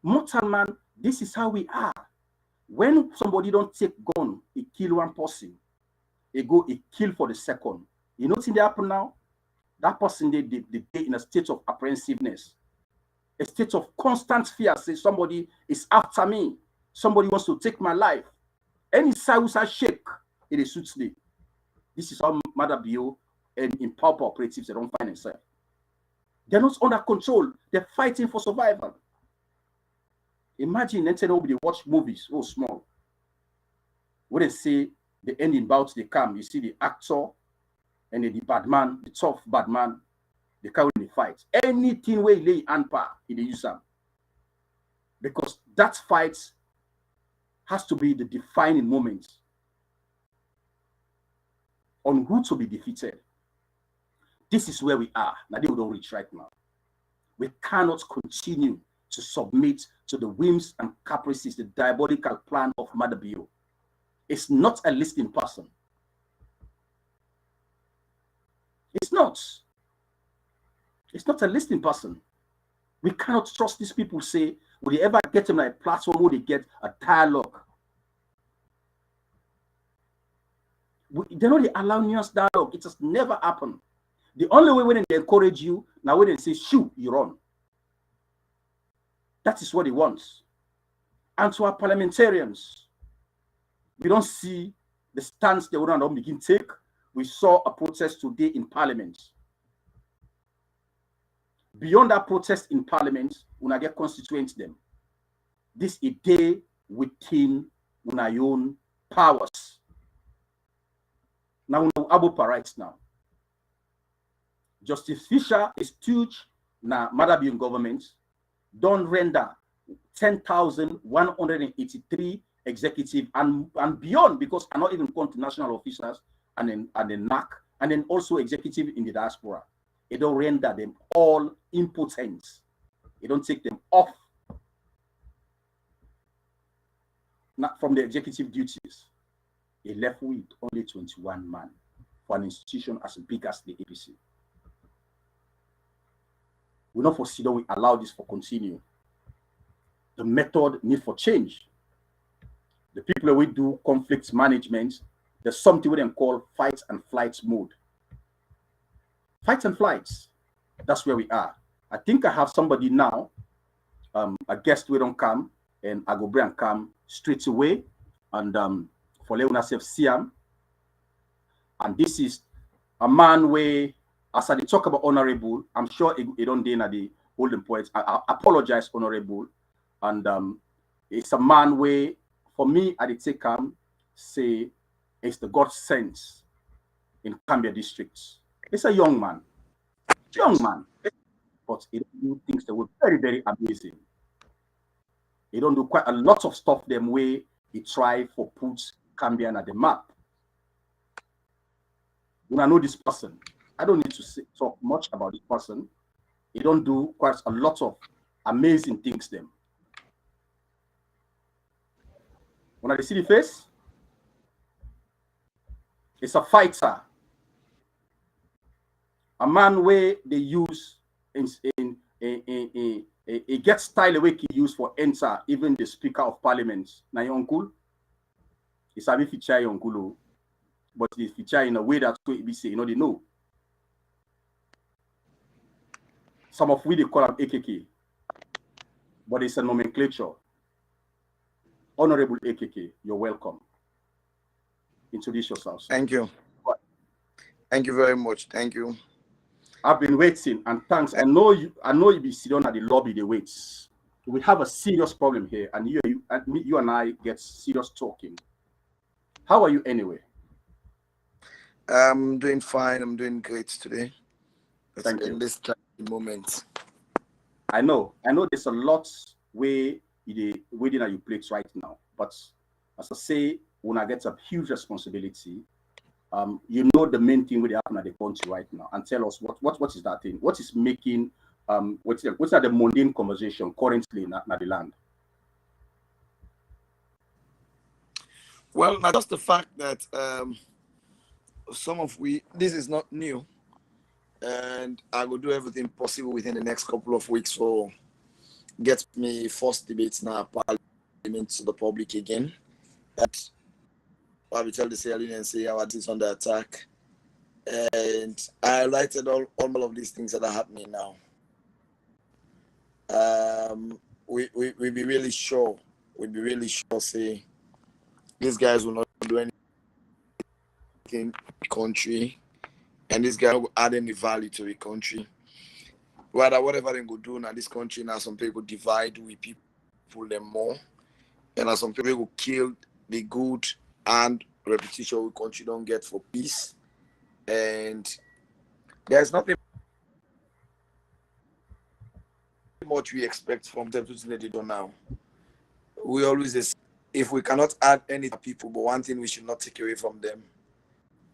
mortal man, this is how we are. When somebody don't take gun, he kill one person. He kill for the second. You know what's in the happen now? That person they in a state of apprehensiveness, a state of constant fear. Say somebody is after me, somebody wants to take my life. Any side shake, it suits me. This is how Mother Bio and in power operatives they don't find themselves. They're not under control. They're fighting for survival. Imagine let's say nobody watch movies, oh small. When they say the ending bout they come, you see the actor and the bad man, the tough bad man, they come in the fight. Anything where he lay hand power, he use them. Because that fight has to be the defining moment. on who to be defeated. This is where we are. Now they don't reach right now. We cannot continue to submit to the whims and caprices, the diabolical plan of Mother Bio. It's not a listening person. It's not. It's not a listening person. We cannot trust these people. Say, will they ever get them like a platform where they get a dialogue? They're not allowing us dialogue. It has never happened. The only way when they encourage you, now when they say, shoot, you run. That is what he wants. And to our parliamentarians, we don't see the stance they want to begin to take. We saw a protest today in Parliament. Beyond that protest in Parliament, when I get constituent them, this is a day within our own powers. Now, we know Abupa right now. Justice Fisher is huge na Madabian government. Don't render 10,183 executive and beyond, because I not even count national officers and then NAC and then also executive in the diaspora. It don't render them all impotent. It don't take them off not from the executive duties. It left with only 21 men for an institution as big as the APC. We not foresee that we allow this for continue. The method need for change. The people that we do conflict management, there's something we then call fight and flight mode. Fight and flights. That's where we are. I think I have somebody now, a guest we don't come, and I go bring and come straight away. And for Leona Sef Siam. And this is a man where, as I talk about honorable, I'm sure it don't deny the golden poets. I apologize, honorable. And it's a man where, for me, I take him, say, it's the God sense in Cambia district. It's a young man, but he do things that were very, very amazing. He don't do quite a lot of stuff them way he try for put Cambian at the map. When I know this person, I don't need to talk much about this person. He don't do quite a lot of amazing things them. When I see the face, it's a fighter. A man where they use he gets style away he use for enter even the Speaker of Parliament. Na your uncle, it's a bit feature your uncle, but they feature in a way that we be say, you know, they know. Some of we they call them AKK, but it's a nomenclature. Honorable AKK, you're welcome. Introduce yourself, sir. Thank you. Thank you very much. Thank you. I've been waiting, and thanks. I know you be sitting at the lobby, the waits. We have a serious problem here, and you and I get serious talking. How are you anyway? I'm doing fine. I'm doing great today. Thank you. In this moment. I know there's a lot waiting at your plate right now, but as I say, when I get a huge responsibility, you know the main thing we happen at the country right now, and tell us what is that thing? What is making what's that the mundane conversation currently in the land? Well, not just the fact that this is not new, and I will do everything possible within the next couple of weeks for get me first debates now Parliament to the public again. That I will tell the Sierra and say our is under attack. And I highlighted all of these things that are happening now. We'll be really sure. We'll be really sure, say, these guys will not do anything in the country, and these guys will add any value to the country. Rather, whatever they go do now, this country now, some people divide with people them more, and some people will kill the good and reputation we country don't get for peace. And there's nothing much we expect from them to they do now. We always say, if we cannot add any people, but one thing we should not take away from them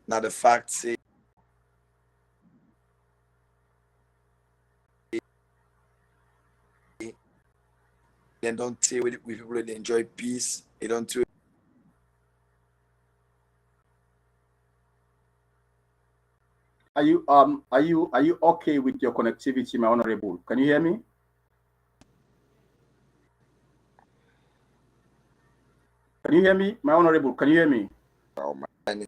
Now the fact say they don't say with people they enjoy peace. They don't do. Are you okay with your connectivity, my honorable? Can you hear me? Can you hear me, my honorable? Can you hear me? Oh, my line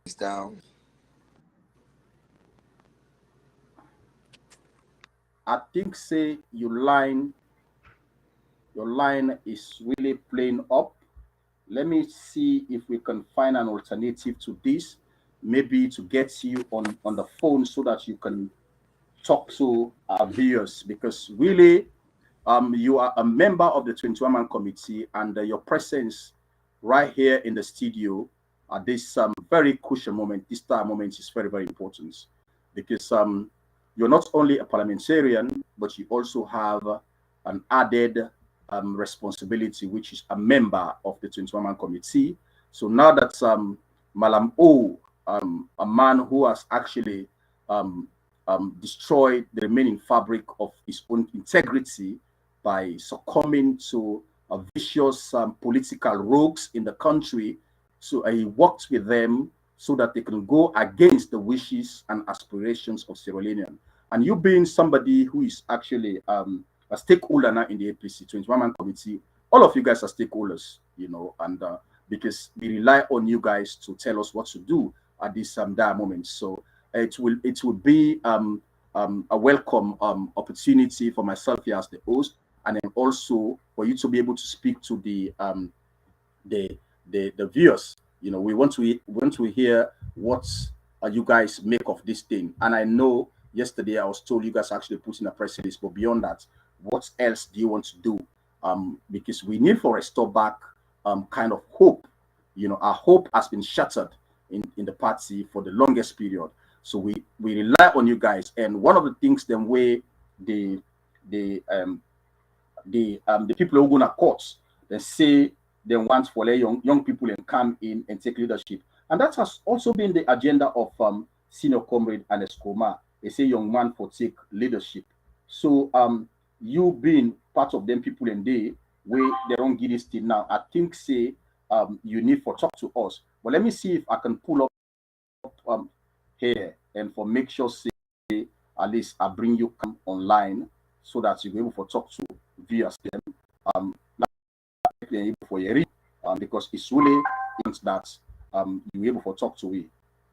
is down. I think say your line is really playing up. Let me see if we can find an alternative to this, maybe to get you on the phone so that you can talk to our viewers, because really you are a member of the 21-man committee, and your presence right here in the studio at this very crucial moment, this time moment, is very, very important, because you're not only a parliamentarian, but you also have an added responsibility, which is a member of the 21-man committee. So now that Malam O, a man who has actually um, destroyed the remaining fabric of his own integrity by succumbing to vicious political rogues in the country. So he worked with them so that they can go against the wishes and aspirations of Sierra Leonean. And you being somebody who is actually a stakeholder now in the APC 21-man committee, all of you guys are stakeholders, and because we rely on you guys to tell us what to do at this dire moment. So it will be a welcome opportunity for myself here as the host, and then also for you to be able to speak to the the viewers. We want to hear what you guys make of this thing. And I know yesterday I was told you guys actually put in a press release, but beyond that, what else do you want to do? Because we need for restore back kind of hope. Our hope has been shattered in the party for the longest period. So we rely on you guys. And one of the things then way the the um the people who go to courts, they say they want for young people and come in and take leadership. And that has also been the agenda of senior comrade and Escoma. They say young man for take leadership. So you being part of them people and they don't get this thing now. I think say you need for talk to us. But let me see if I can pull up here and for make sure say at least I bring you online so that you'll be able to talk to viewers them for your because it's really things that you'll be able to talk to it.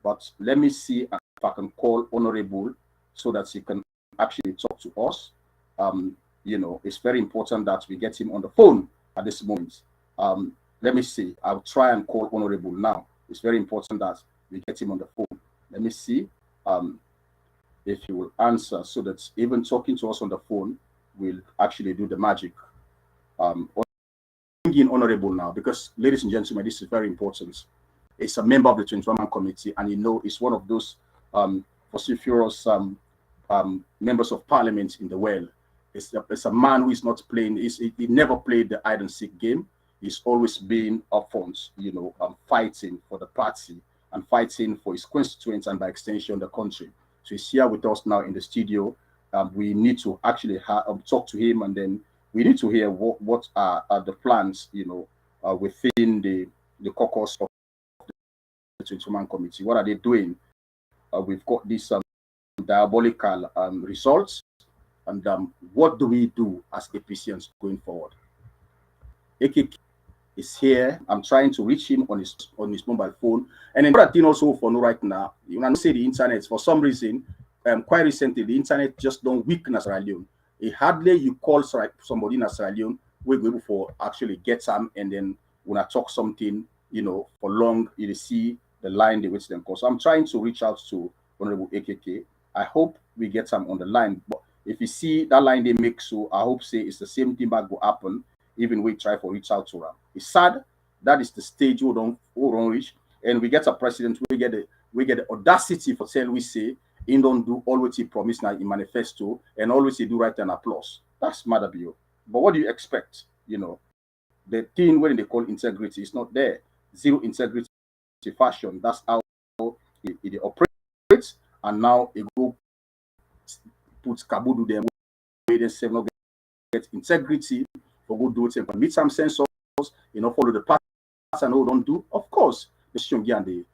But let me see if I can call honorable so that he can actually talk to us. It's very important that we get him on the phone at this moment. Let me see. I'll try and call honorable now. It's very important that we get him on the phone. Let me see if he will answer, so that even talking to us on the phone will actually do the magic. In honorable now, because ladies and gentlemen, this is very important. It's a member of the 21-man committee, and it's one of those vociferous members of parliament in the world. It's a man who is not playing. He never played the hide and seek game. He's always been up front, fighting for the party and fighting for his constituents and by extension the country. So he's here with us now in the studio. We need to actually talk to him, and then we need to hear what are the plans, within the caucus of the 21-man committee. What are they doing? We've got these diabolical results, and what do we do as APCians going forward? AKK is here. I'm trying to reach him on his mobile phone. And then another thing also for no right now, you know, say the internet for some reason, quite recently the internet just don't weaken as Sierra Leone. It hardly you call somebody in Sierra Leone, we go for actually get some, and then when I talk something, for long, you see the line they wait them call. So I'm trying to reach out to Honorable AKK. I hope we get some on the line. But if you see that line they make, so I hope say it's the same thing that will happen even we try for reach out to them. It's sad that is the stage we don't reach, and we get a president. We get the audacity for tell we say he don't do all what he promised now in manifesto, and always he do right and applause. That's mad of you. But what do you expect? The thing when they call integrity is not there. Zero integrity fashion. That's how it operates. And now it go puts kabudu them where they say not get integrity for go do it and meet some sensors, follow the pattern and don't do. Of course, the should get the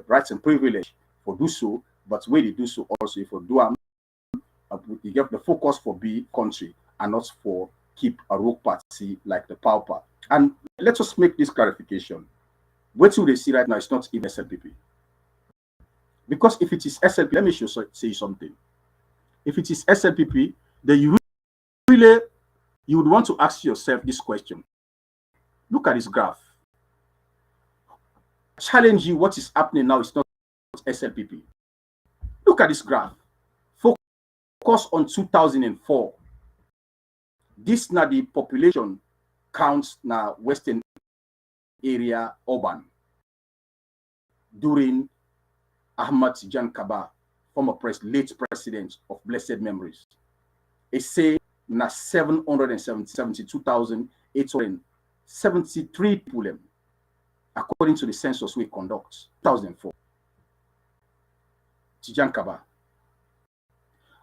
rights and privilege for do so, but where they do so also if you do you get the focus for be country and not for keep a rogue party like the Pauper. And let us make this clarification. What do they see right now is not even SLPP. Because if it is SLPP, let me say something. If it is SLPP, then you would want to ask yourself this question. Look at this graph. Challenge you, what is happening now is not SLPP. Look at this graph. Focus on 2004. This now the population counts now Western area urban during Ahmad Tijan Kaba, former late president of blessed memories. It say na 772,873 people, according to the census we conduct, 2004. Tijan Kaba.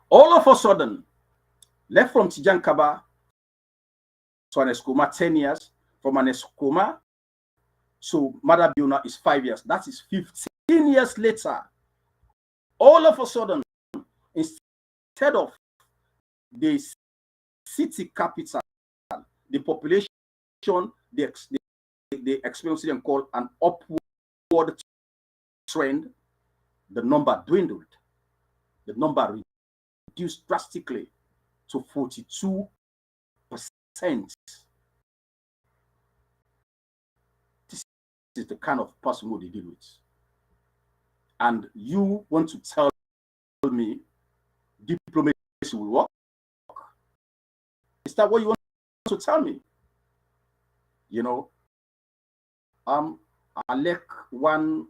All of a sudden, left from Tijan Kaba to an Eskoma 10 years, from an Eskoma, so Mother Biona is 5 years. That is 15 years later. All of a sudden, instead of the city capital, the population, they experience and call an upward trend, the number dwindled. The number reduced drastically to 42%. This is the kind of person who they deal with. And you want to tell me diplomacy will work? Is that what you want to tell me? I like one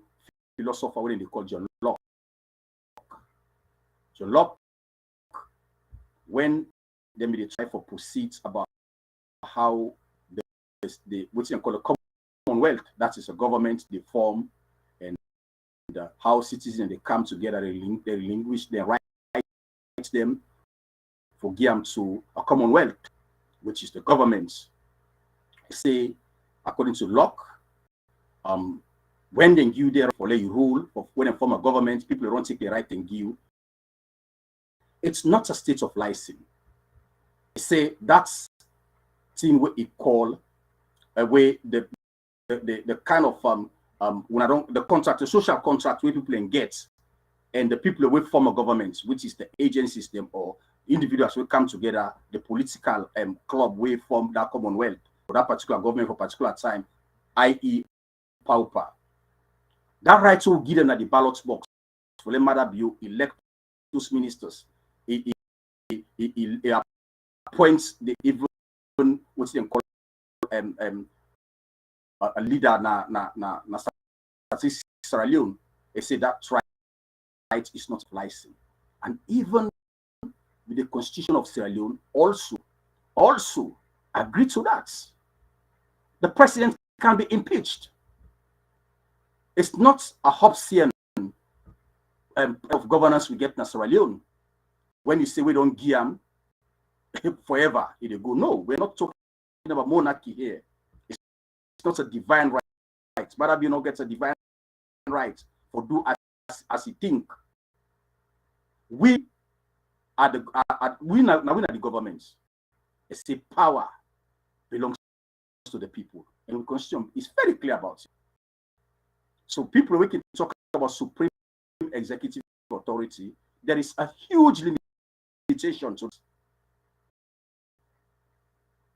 philosopher when they call John Locke. John Locke, when they made a try for proceeds about how what you call a Commonwealth, that is a government they form, and how citizens they come together, they relinquish their rights, them for them to a Commonwealth, which is the government. Say, according to Locke, when they give their for you rule, when they form a government, people don't take the right and give. It's not a state of license. They say that's thing what it call a way the kind of when I don't the contract, the social contract where people can get, and the people will form a government, which is the agencies them or individuals will come together, the political club will form that Commonwealth for that particular government for a particular time, i.e. Pauper. That right will give them at the ballot box for the matter be elect those ministers. He appoints the even what's them call a leader na Sierra Leone. They say that right is not licensed. And even with the constitution of Sierra Leone also agree to that. The president can be impeached. It's not a Hobbesian of governance we get in Sierra Leone. When you say we don't give them forever, it go. No, we're not talking about monarchy here. It's not a divine right. But you not get a divine right for do as he think. We are we are the government. It's a power belongs to the people, and the constitution is very clear about it. So people we can talk about supreme executive authority. There is a huge limitation to it.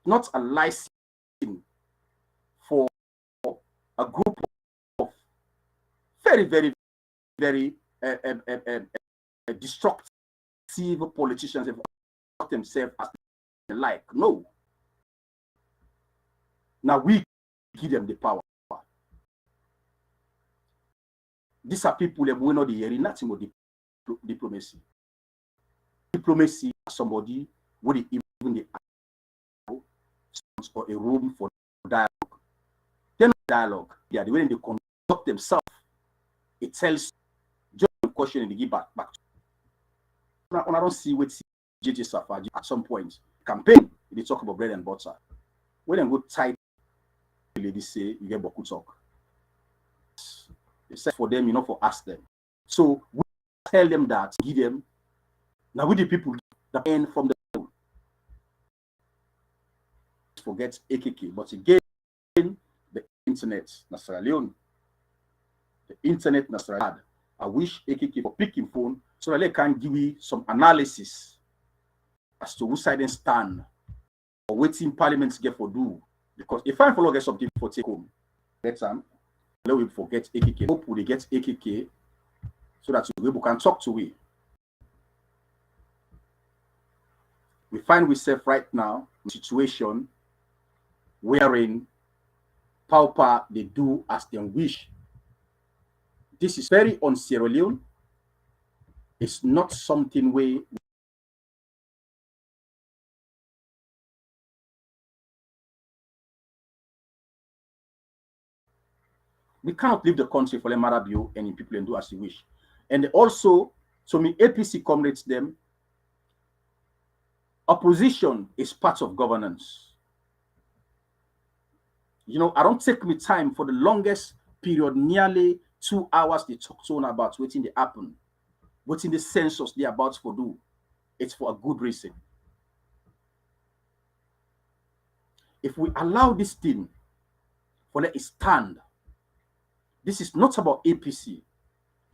Not a license for a group of very, very, very destructive politicians have themselves as they like. No. Now we give them the power. These are people that we know the hearing nothing with diplomacy. Diplomacy is somebody would even the or a room for dialogue. Then dialogue, yeah, the way they talk themselves. It tells just a question and they give back. When I don't see what JJ Safaji at some point campaign, they talk about bread and butter. When they go tight, the ladies say you get Boku talk. They said for them, for ask them. So we tell them that, give them. Now with the people that end from the forget AKK, but again, the internet, Sierra Leone, the internet, Sierra Leone. I wish AKK for picking phone so that they can give me some analysis as to which side they stand or waiting parliament get for do. Because if I follow get something for take home, next time, let we forget AKK. Hope we get AKK so that we can talk to we. We find ourselves right now in a situation wherein Pauper they do as they wish. This is very on Sierra Leone. It's not something where we cannot leave the country for Marabio and people and do as you wish. And also, so me APC comrades them, opposition is part of governance. I don't take me time for the longest period, nearly 2 hours, they talk to about waiting they happen. What's in the census they're about to do. It's for a good reason. If we allow this thing for let it stand, this is not about APC.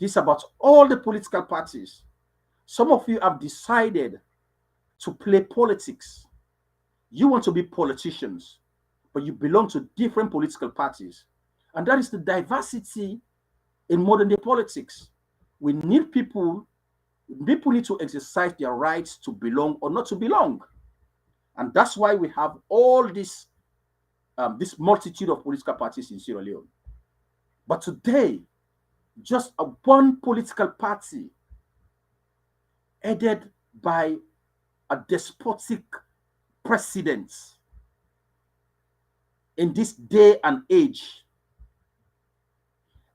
This is about all the political parties. Some of you have decided to play politics. You want to be politicians, but you belong to different political parties. And that is the diversity in modern day politics. We need people need to exercise their rights to belong or not to belong. And that's why we have all this multitude of political parties in Sierra Leone. But today, just one political party headed by a despotic president in this day and age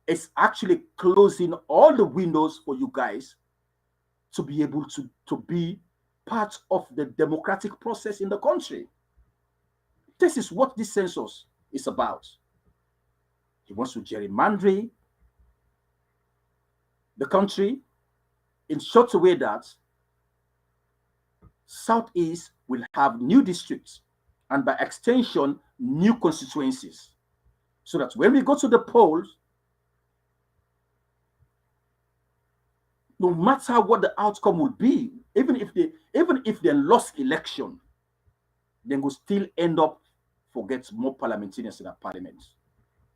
is actually closing all the windows for you guys to be able to be part of the democratic process in the country. This is what this census is about. He wants to gerrymander the country in such a way that Southeast will have new districts and by extension, new constituencies. So that when we go to the polls, no matter what the outcome will be, even if they lost election, they will still end up forget more parliamentarians in the parliament.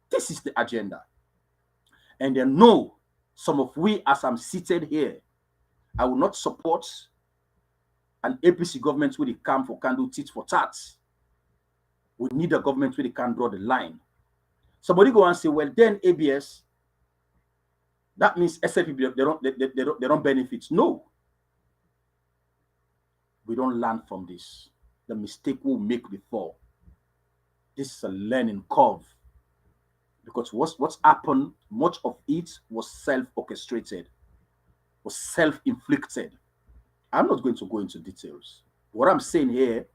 This is the agenda. And they know some of we, as I'm seated here, I will not support an APC government where they come for can do tit for tat. We need a government where they can draw the line. Somebody go and say, well, then ABS, that means SLP they don't benefit. No. We don't learn from this. The mistake we'll make before. This is a learning curve. Because what's happened, much of it was self-orchestrated, was self-inflicted. I'm not going to go into details. What I'm saying here,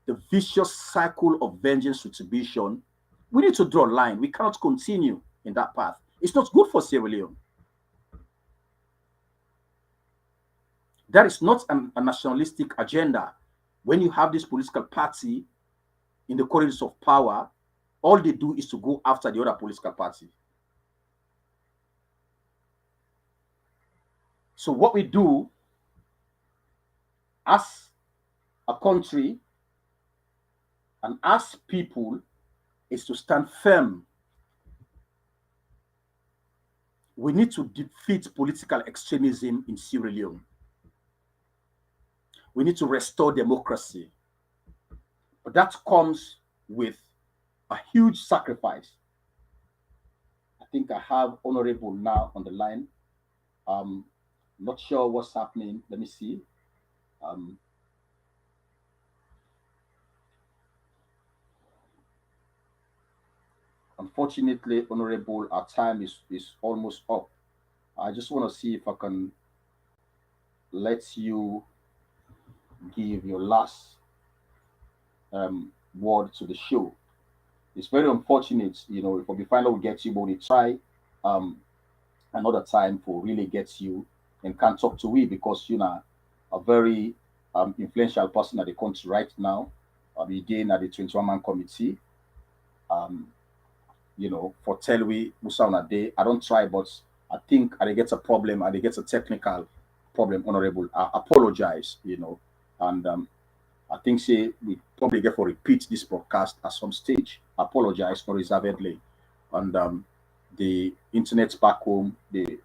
the vicious cycle of vengeance retribution, we need to draw a line. We cannot continue in that path. It's not good for Sierra Leone. That is not a nationalistic agenda. When you have this political party in the corridors of power, all they do is to go after the other political party. So what we do as a country and as people is to stand firm. We need to defeat political extremism in Sierra Leone. We need to restore democracy. But that comes with a huge sacrifice. I think I have Honorable now on the line. Not sure what's happening. Let me see. Unfortunately, Honorable, our time is almost up. I just want to see if I can let you give your last word to the show. It's very unfortunate, if we finally get you, but we try um, another time for really get you and can't talk to we because you know a very influential person at the country right now. Again at the 21-man committee. Um, for Telwi Musa on a day. I don't try, but I think I get a problem, I get a technical problem, Honorable. I apologize, and I think say we probably get for repeat this broadcast at some stage. Apologize for reservedly. And the internet back home, they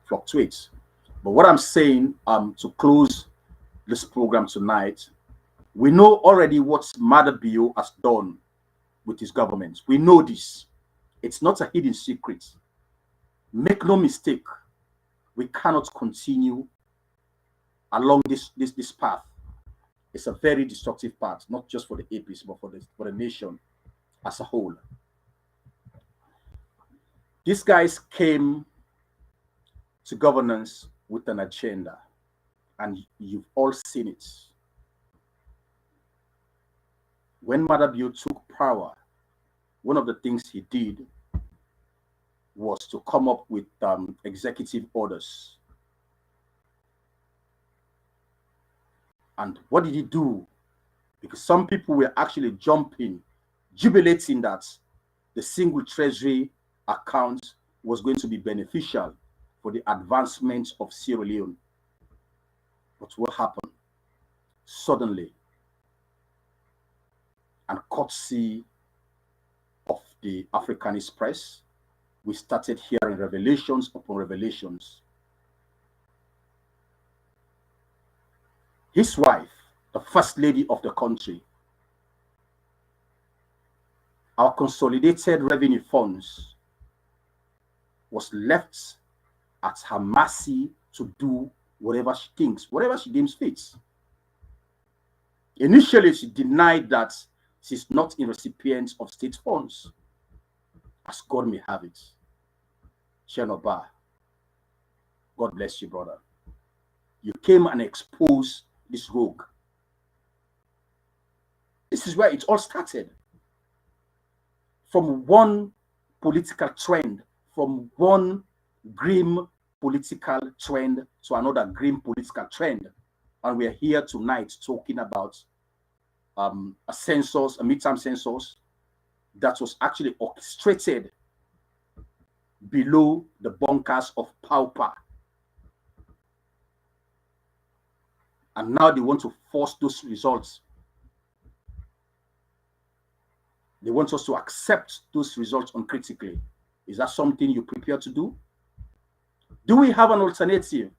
fluctuates. But what I'm saying, to close this program tonight, we know already what Madabio has done with his government. We know this. It's not a hidden secret. Make no mistake, we cannot continue along this path. It's a very destructive path, not just for the APC, but for the nation as a whole. These guys came to governance with an agenda, and you've all seen it. When Madabio took power, one of the things he did was to come up with executive orders. And what did he do? Because some people were actually jumping, jubilating that the single treasury account was going to be beneficial for the advancement of Sierra Leone. But what happened? Suddenly, and courtesy of the Africanist press, we started hearing revelations upon revelations. His wife, the first lady of the country, our consolidated revenue funds was left at her mercy to do whatever she thinks, whatever she deems fit. Initially, she denied that she's not a recipient of state funds, as God may have it. Shenoba, God bless you, brother. You came and exposed this rogue. This is where it all started. From one political trend, from one grim political trend to another grim political trend. And we're here tonight talking about a census, a midterm census that was actually orchestrated below the bunkers of Pauper. And now they want to force those results. They want us to accept those results uncritically. Is that something you prepare to do? Do we have an alternative?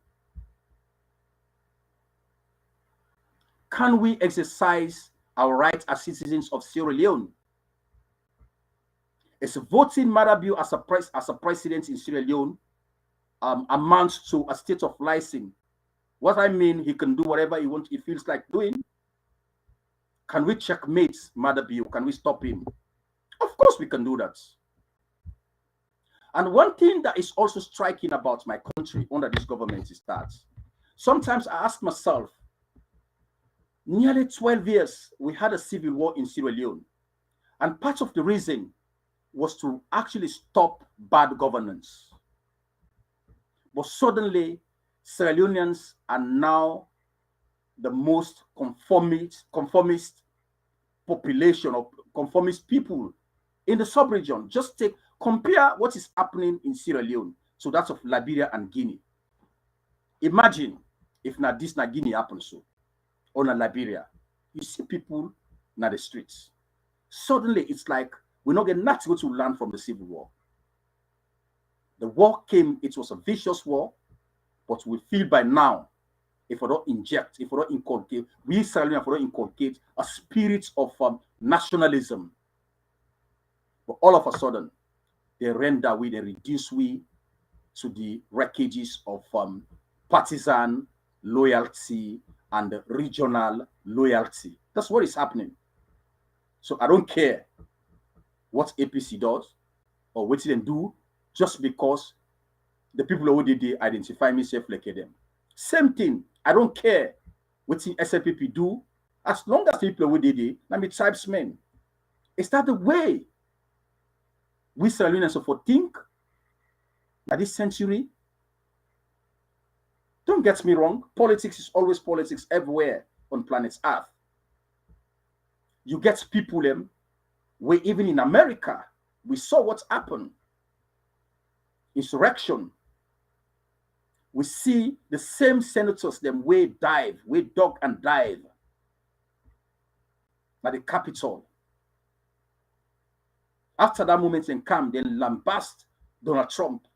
Can we exercise our rights as citizens of Sierra Leone? Is voting Madabio as a president in Sierra Leone amounts to a state of license? What I mean, he can do whatever he feels like doing. Can we checkmate Madabio? Can we stop him? Of course we can do that. And one thing that is also striking about my country under this government is that sometimes I ask myself, nearly 12 years, we had a civil war in Sierra Leone. And part of the reason was to actually stop bad governance. But suddenly, Sierra Leoneans are now the most conformist population of conformist people in the sub-region. Just compare what is happening in Sierra Leone to that of Liberia and Guinea. Imagine if not this na Guinea happens so, or na Liberia. You see people in the streets. Suddenly, it's like we're not getting nothing to learn from the civil war. The war came, it was a vicious war, but we feel by now, if we don't inject, if we don't inculcate, we Sierra Leone, if we don't inculcate a spirit of nationalism, but all of a sudden, they render we, they reduce we to the wreckages of partisan loyalty and regional loyalty. That's what is happening. So I don't care what APC does. or what them do just because the people who did they identify me safe like them. Same thing. I don't care what the SLPP do, as long as the people who did it, I mean tribesmen. Is that the way we Sierra Leoneans so for think that this century? Don't get me wrong, politics is always politics everywhere on planet Earth. You get people them where even in America, we saw what happened. Insurrection. We see the same senators them way dive, way dog and dive at the Capitol. After that moment in camp, they lambast Donald Trump.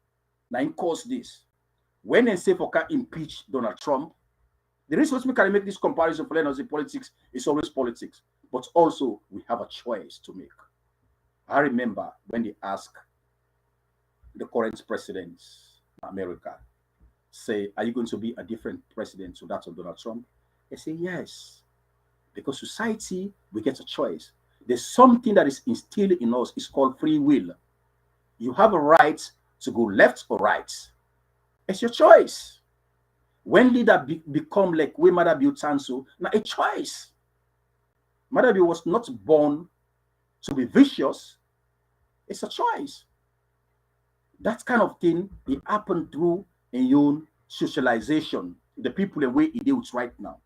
Now he caused this. When they say for can impeach Donald Trump, the reason we can make this comparison for us in politics is always politics, but also we have a choice to make. I remember when they asked the current president in America, say, are you going to be a different president to that of Donald Trump? They say yes, because society, we get a choice. There's something that is instilled in us, it's called free will. You have a right to go left or right. It's your choice. When leader become like we Mother Tanso, now a choice. Mother was not born to be vicious. It's a choice. That kind of thing, it happened through a own socialization. The people the way it deals right now.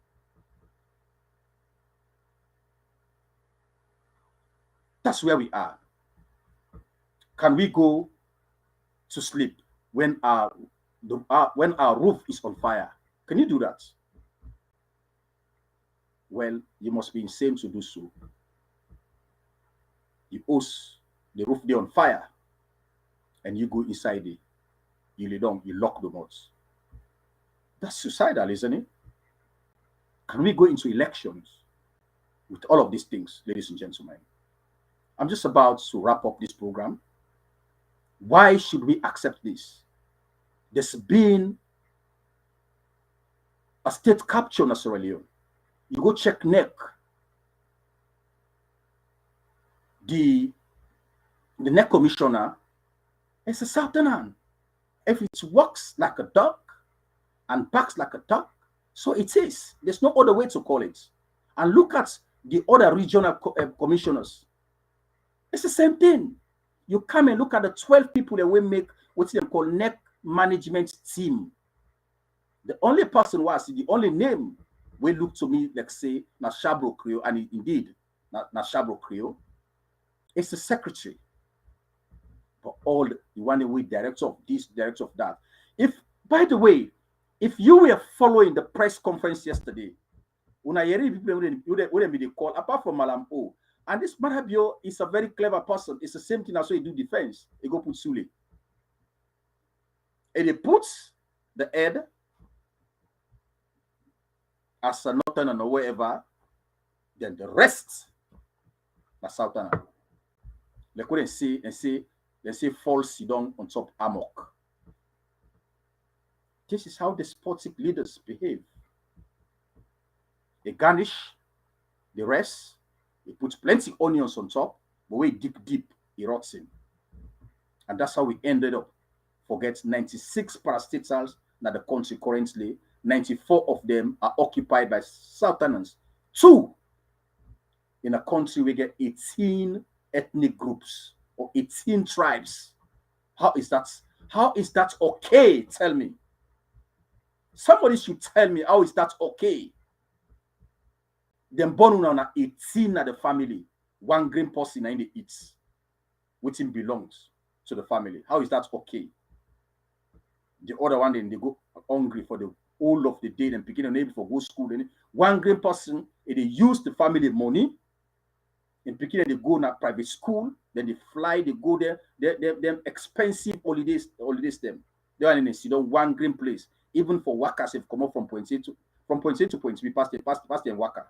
That's where we are. Can we go to sleep when our roof is on fire? Can you do that? Well, you must be insane to do so. You hose the roof there on fire, and you go inside it. You lay down, you lock the doors. That's suicidal, isn't it? Can we go into elections with all of these things, ladies and gentlemen? I'm just about to wrap up this program. Why should we accept this? There's been a state capture in Sierra Leone. You go check NEC. The NEC commissioner is a Southerner. If it works like a duck and barks like a duck, so it is. There's no other way to call it. And look at the other regional commissioners. It's the same thing. You come and look at the 12 people that will make what they call NEC management team. The only person was the only name will look to me like say Nashabro Creo, and indeed Nashabro Creo. It's the secretary. But all the one way director of this, director of that. If by the way, if you were following the press conference yesterday, when I hear people wouldn't be the call apart from Malam O. And this Marabio is a very clever person. It's the same thing as so he do defense. He go put Sule. And he puts the head as a northern or wherever, then the rest are southern. They couldn't say and say fall Sidon on top amok. This is how despotic leaders behave. They garnish the rest. They put plenty onions on top, but we deep, it rots in. And that's how we ended up. Forget 96 parastatals in the country currently. 94 of them are occupied by Southerners. 2 in a country we get 18 ethnic groups or 18 tribes. How is that? How is that okay? Tell me. Somebody should tell me how is that okay? Them born on 18 at the family, one green person in the eats, which belongs to the family. How is that okay? The other one, then they go hungry for the whole of the day, then beginning maybe for go school. Then one green person, they use the family money, and beginning they go to private school, then they fly, they go there, them expensive holidays them. They are in a sit one green place, even for workers have come up from point A to point B, past the worker.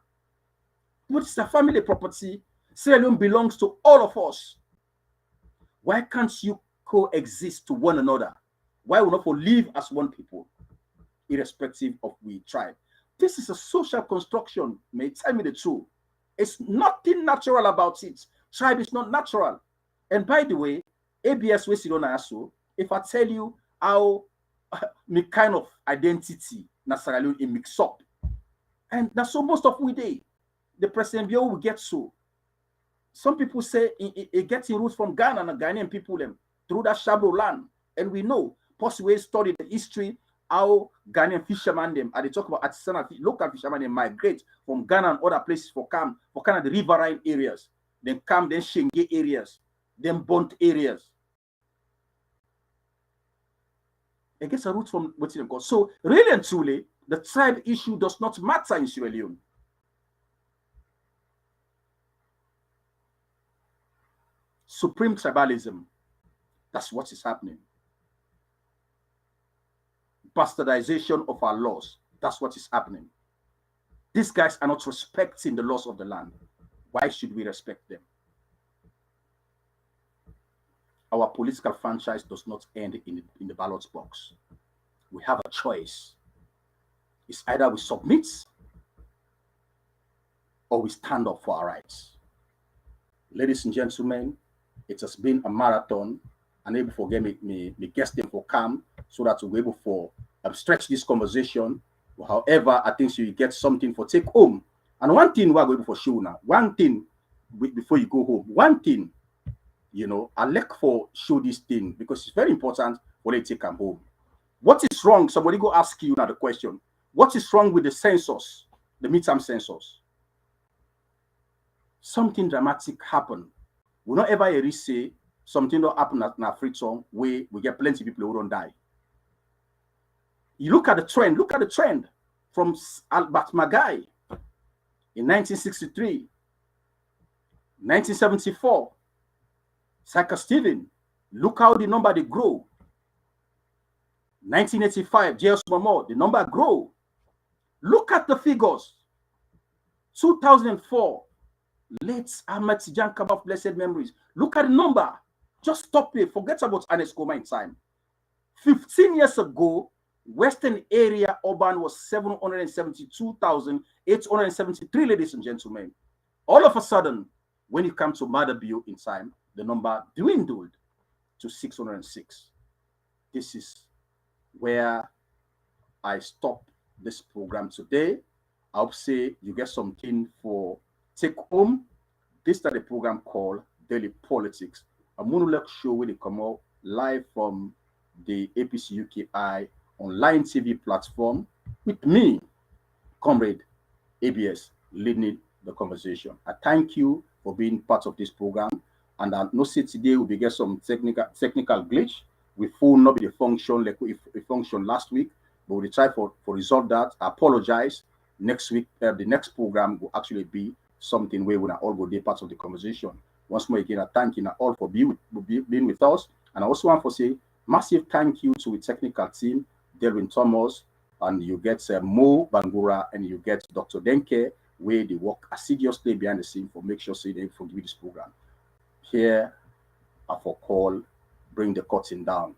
But it's a family property. Sierra Leone belongs to all of us. Why can't you coexist to one another? Why will not live as one people, irrespective of we tribe? This is a social construction. May tell me the truth. It's nothing natural about it. Tribe is not natural. And by the way, ABS we sit on so if I tell you how me kind of identity na Sierra Leone it mix up. And that's so most of we day. The President Bio will get so. Some people say it gets in roots from Ghana and Ghanaian people them through that Shabro land. And we know, possibly study the history, how Ghanaian fishermen them, and they talk about artisanal local fishermen them migrate from Ghana and other places for kind of the riverine areas, then Shenge areas, then Bont areas. It gets a root from what you got. So really and truly, the tribe issue does not matter in Sierra Leone. Supreme tribalism, that's what is happening. Bastardization of our laws, that's what is happening. These guys are not respecting the laws of the land. Why should we respect them? Our political franchise does not end in the ballot box. We have a choice. It's either we submit or we stand up for our rights. Ladies and gentlemen, it has been a marathon, and able for me guest them for come so that we'll be able for stretch this conversation. However, I think so you get something for take home. And one thing we're going for show now. One thing before you go home. One thing, you know, I like for show this thing because it's very important for you to take them home. What is wrong? Somebody go ask you now the question. What is wrong with the census, the midterm census? Something dramatic happened. We not ever hear say something that happened in a free song where we get plenty of people who don't die. You look at the trend from Albert Magai in 1963, 1974, Saka Stephen, look how the number they grow. 1985, J.S. Momo, the number grow. Look at the figures. 2004, late Ahmed Tijan Kabaf, blessed memories. Look at the number. Just stop it. Forget about Ernest Koma in time. 15 years ago, Western area urban was 772,873, ladies and gentlemen. All of a sudden, when it comes to Madabio in time, the number dwindled to 606. This is where I stop this program today. I hope say you get something for take home. This is the program called Daily Politics, a monologue show where they come out live from the APC UKI online TV platform with me, Comrade ABS, leading the conversation. I thank you for being part of this program. And I know today we get some technical glitch. We phone not be the function like it functioned last week, but we try for resolve that. I apologize. Next week, the next program will actually be something where we'll all go be part of the conversation. Once more again, I thank you all for being with us. And I also want to say massive thank you to the technical team, Delvin Thomas, and you get Mo Bangura, and you get Dr. Denke, where they work assiduously behind the scene for make sure say they forgive this program. Here, I for call, bring the curtain down.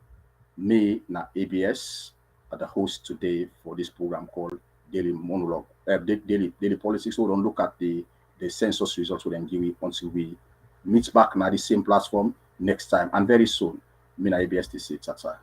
Me, na ABS, are the host today for this program called Daily Monologue, Daily Politics. So don't look at the census results with Ngiwi until we meet back now the same platform next time and very soon. Me, na ABS, to say, tata.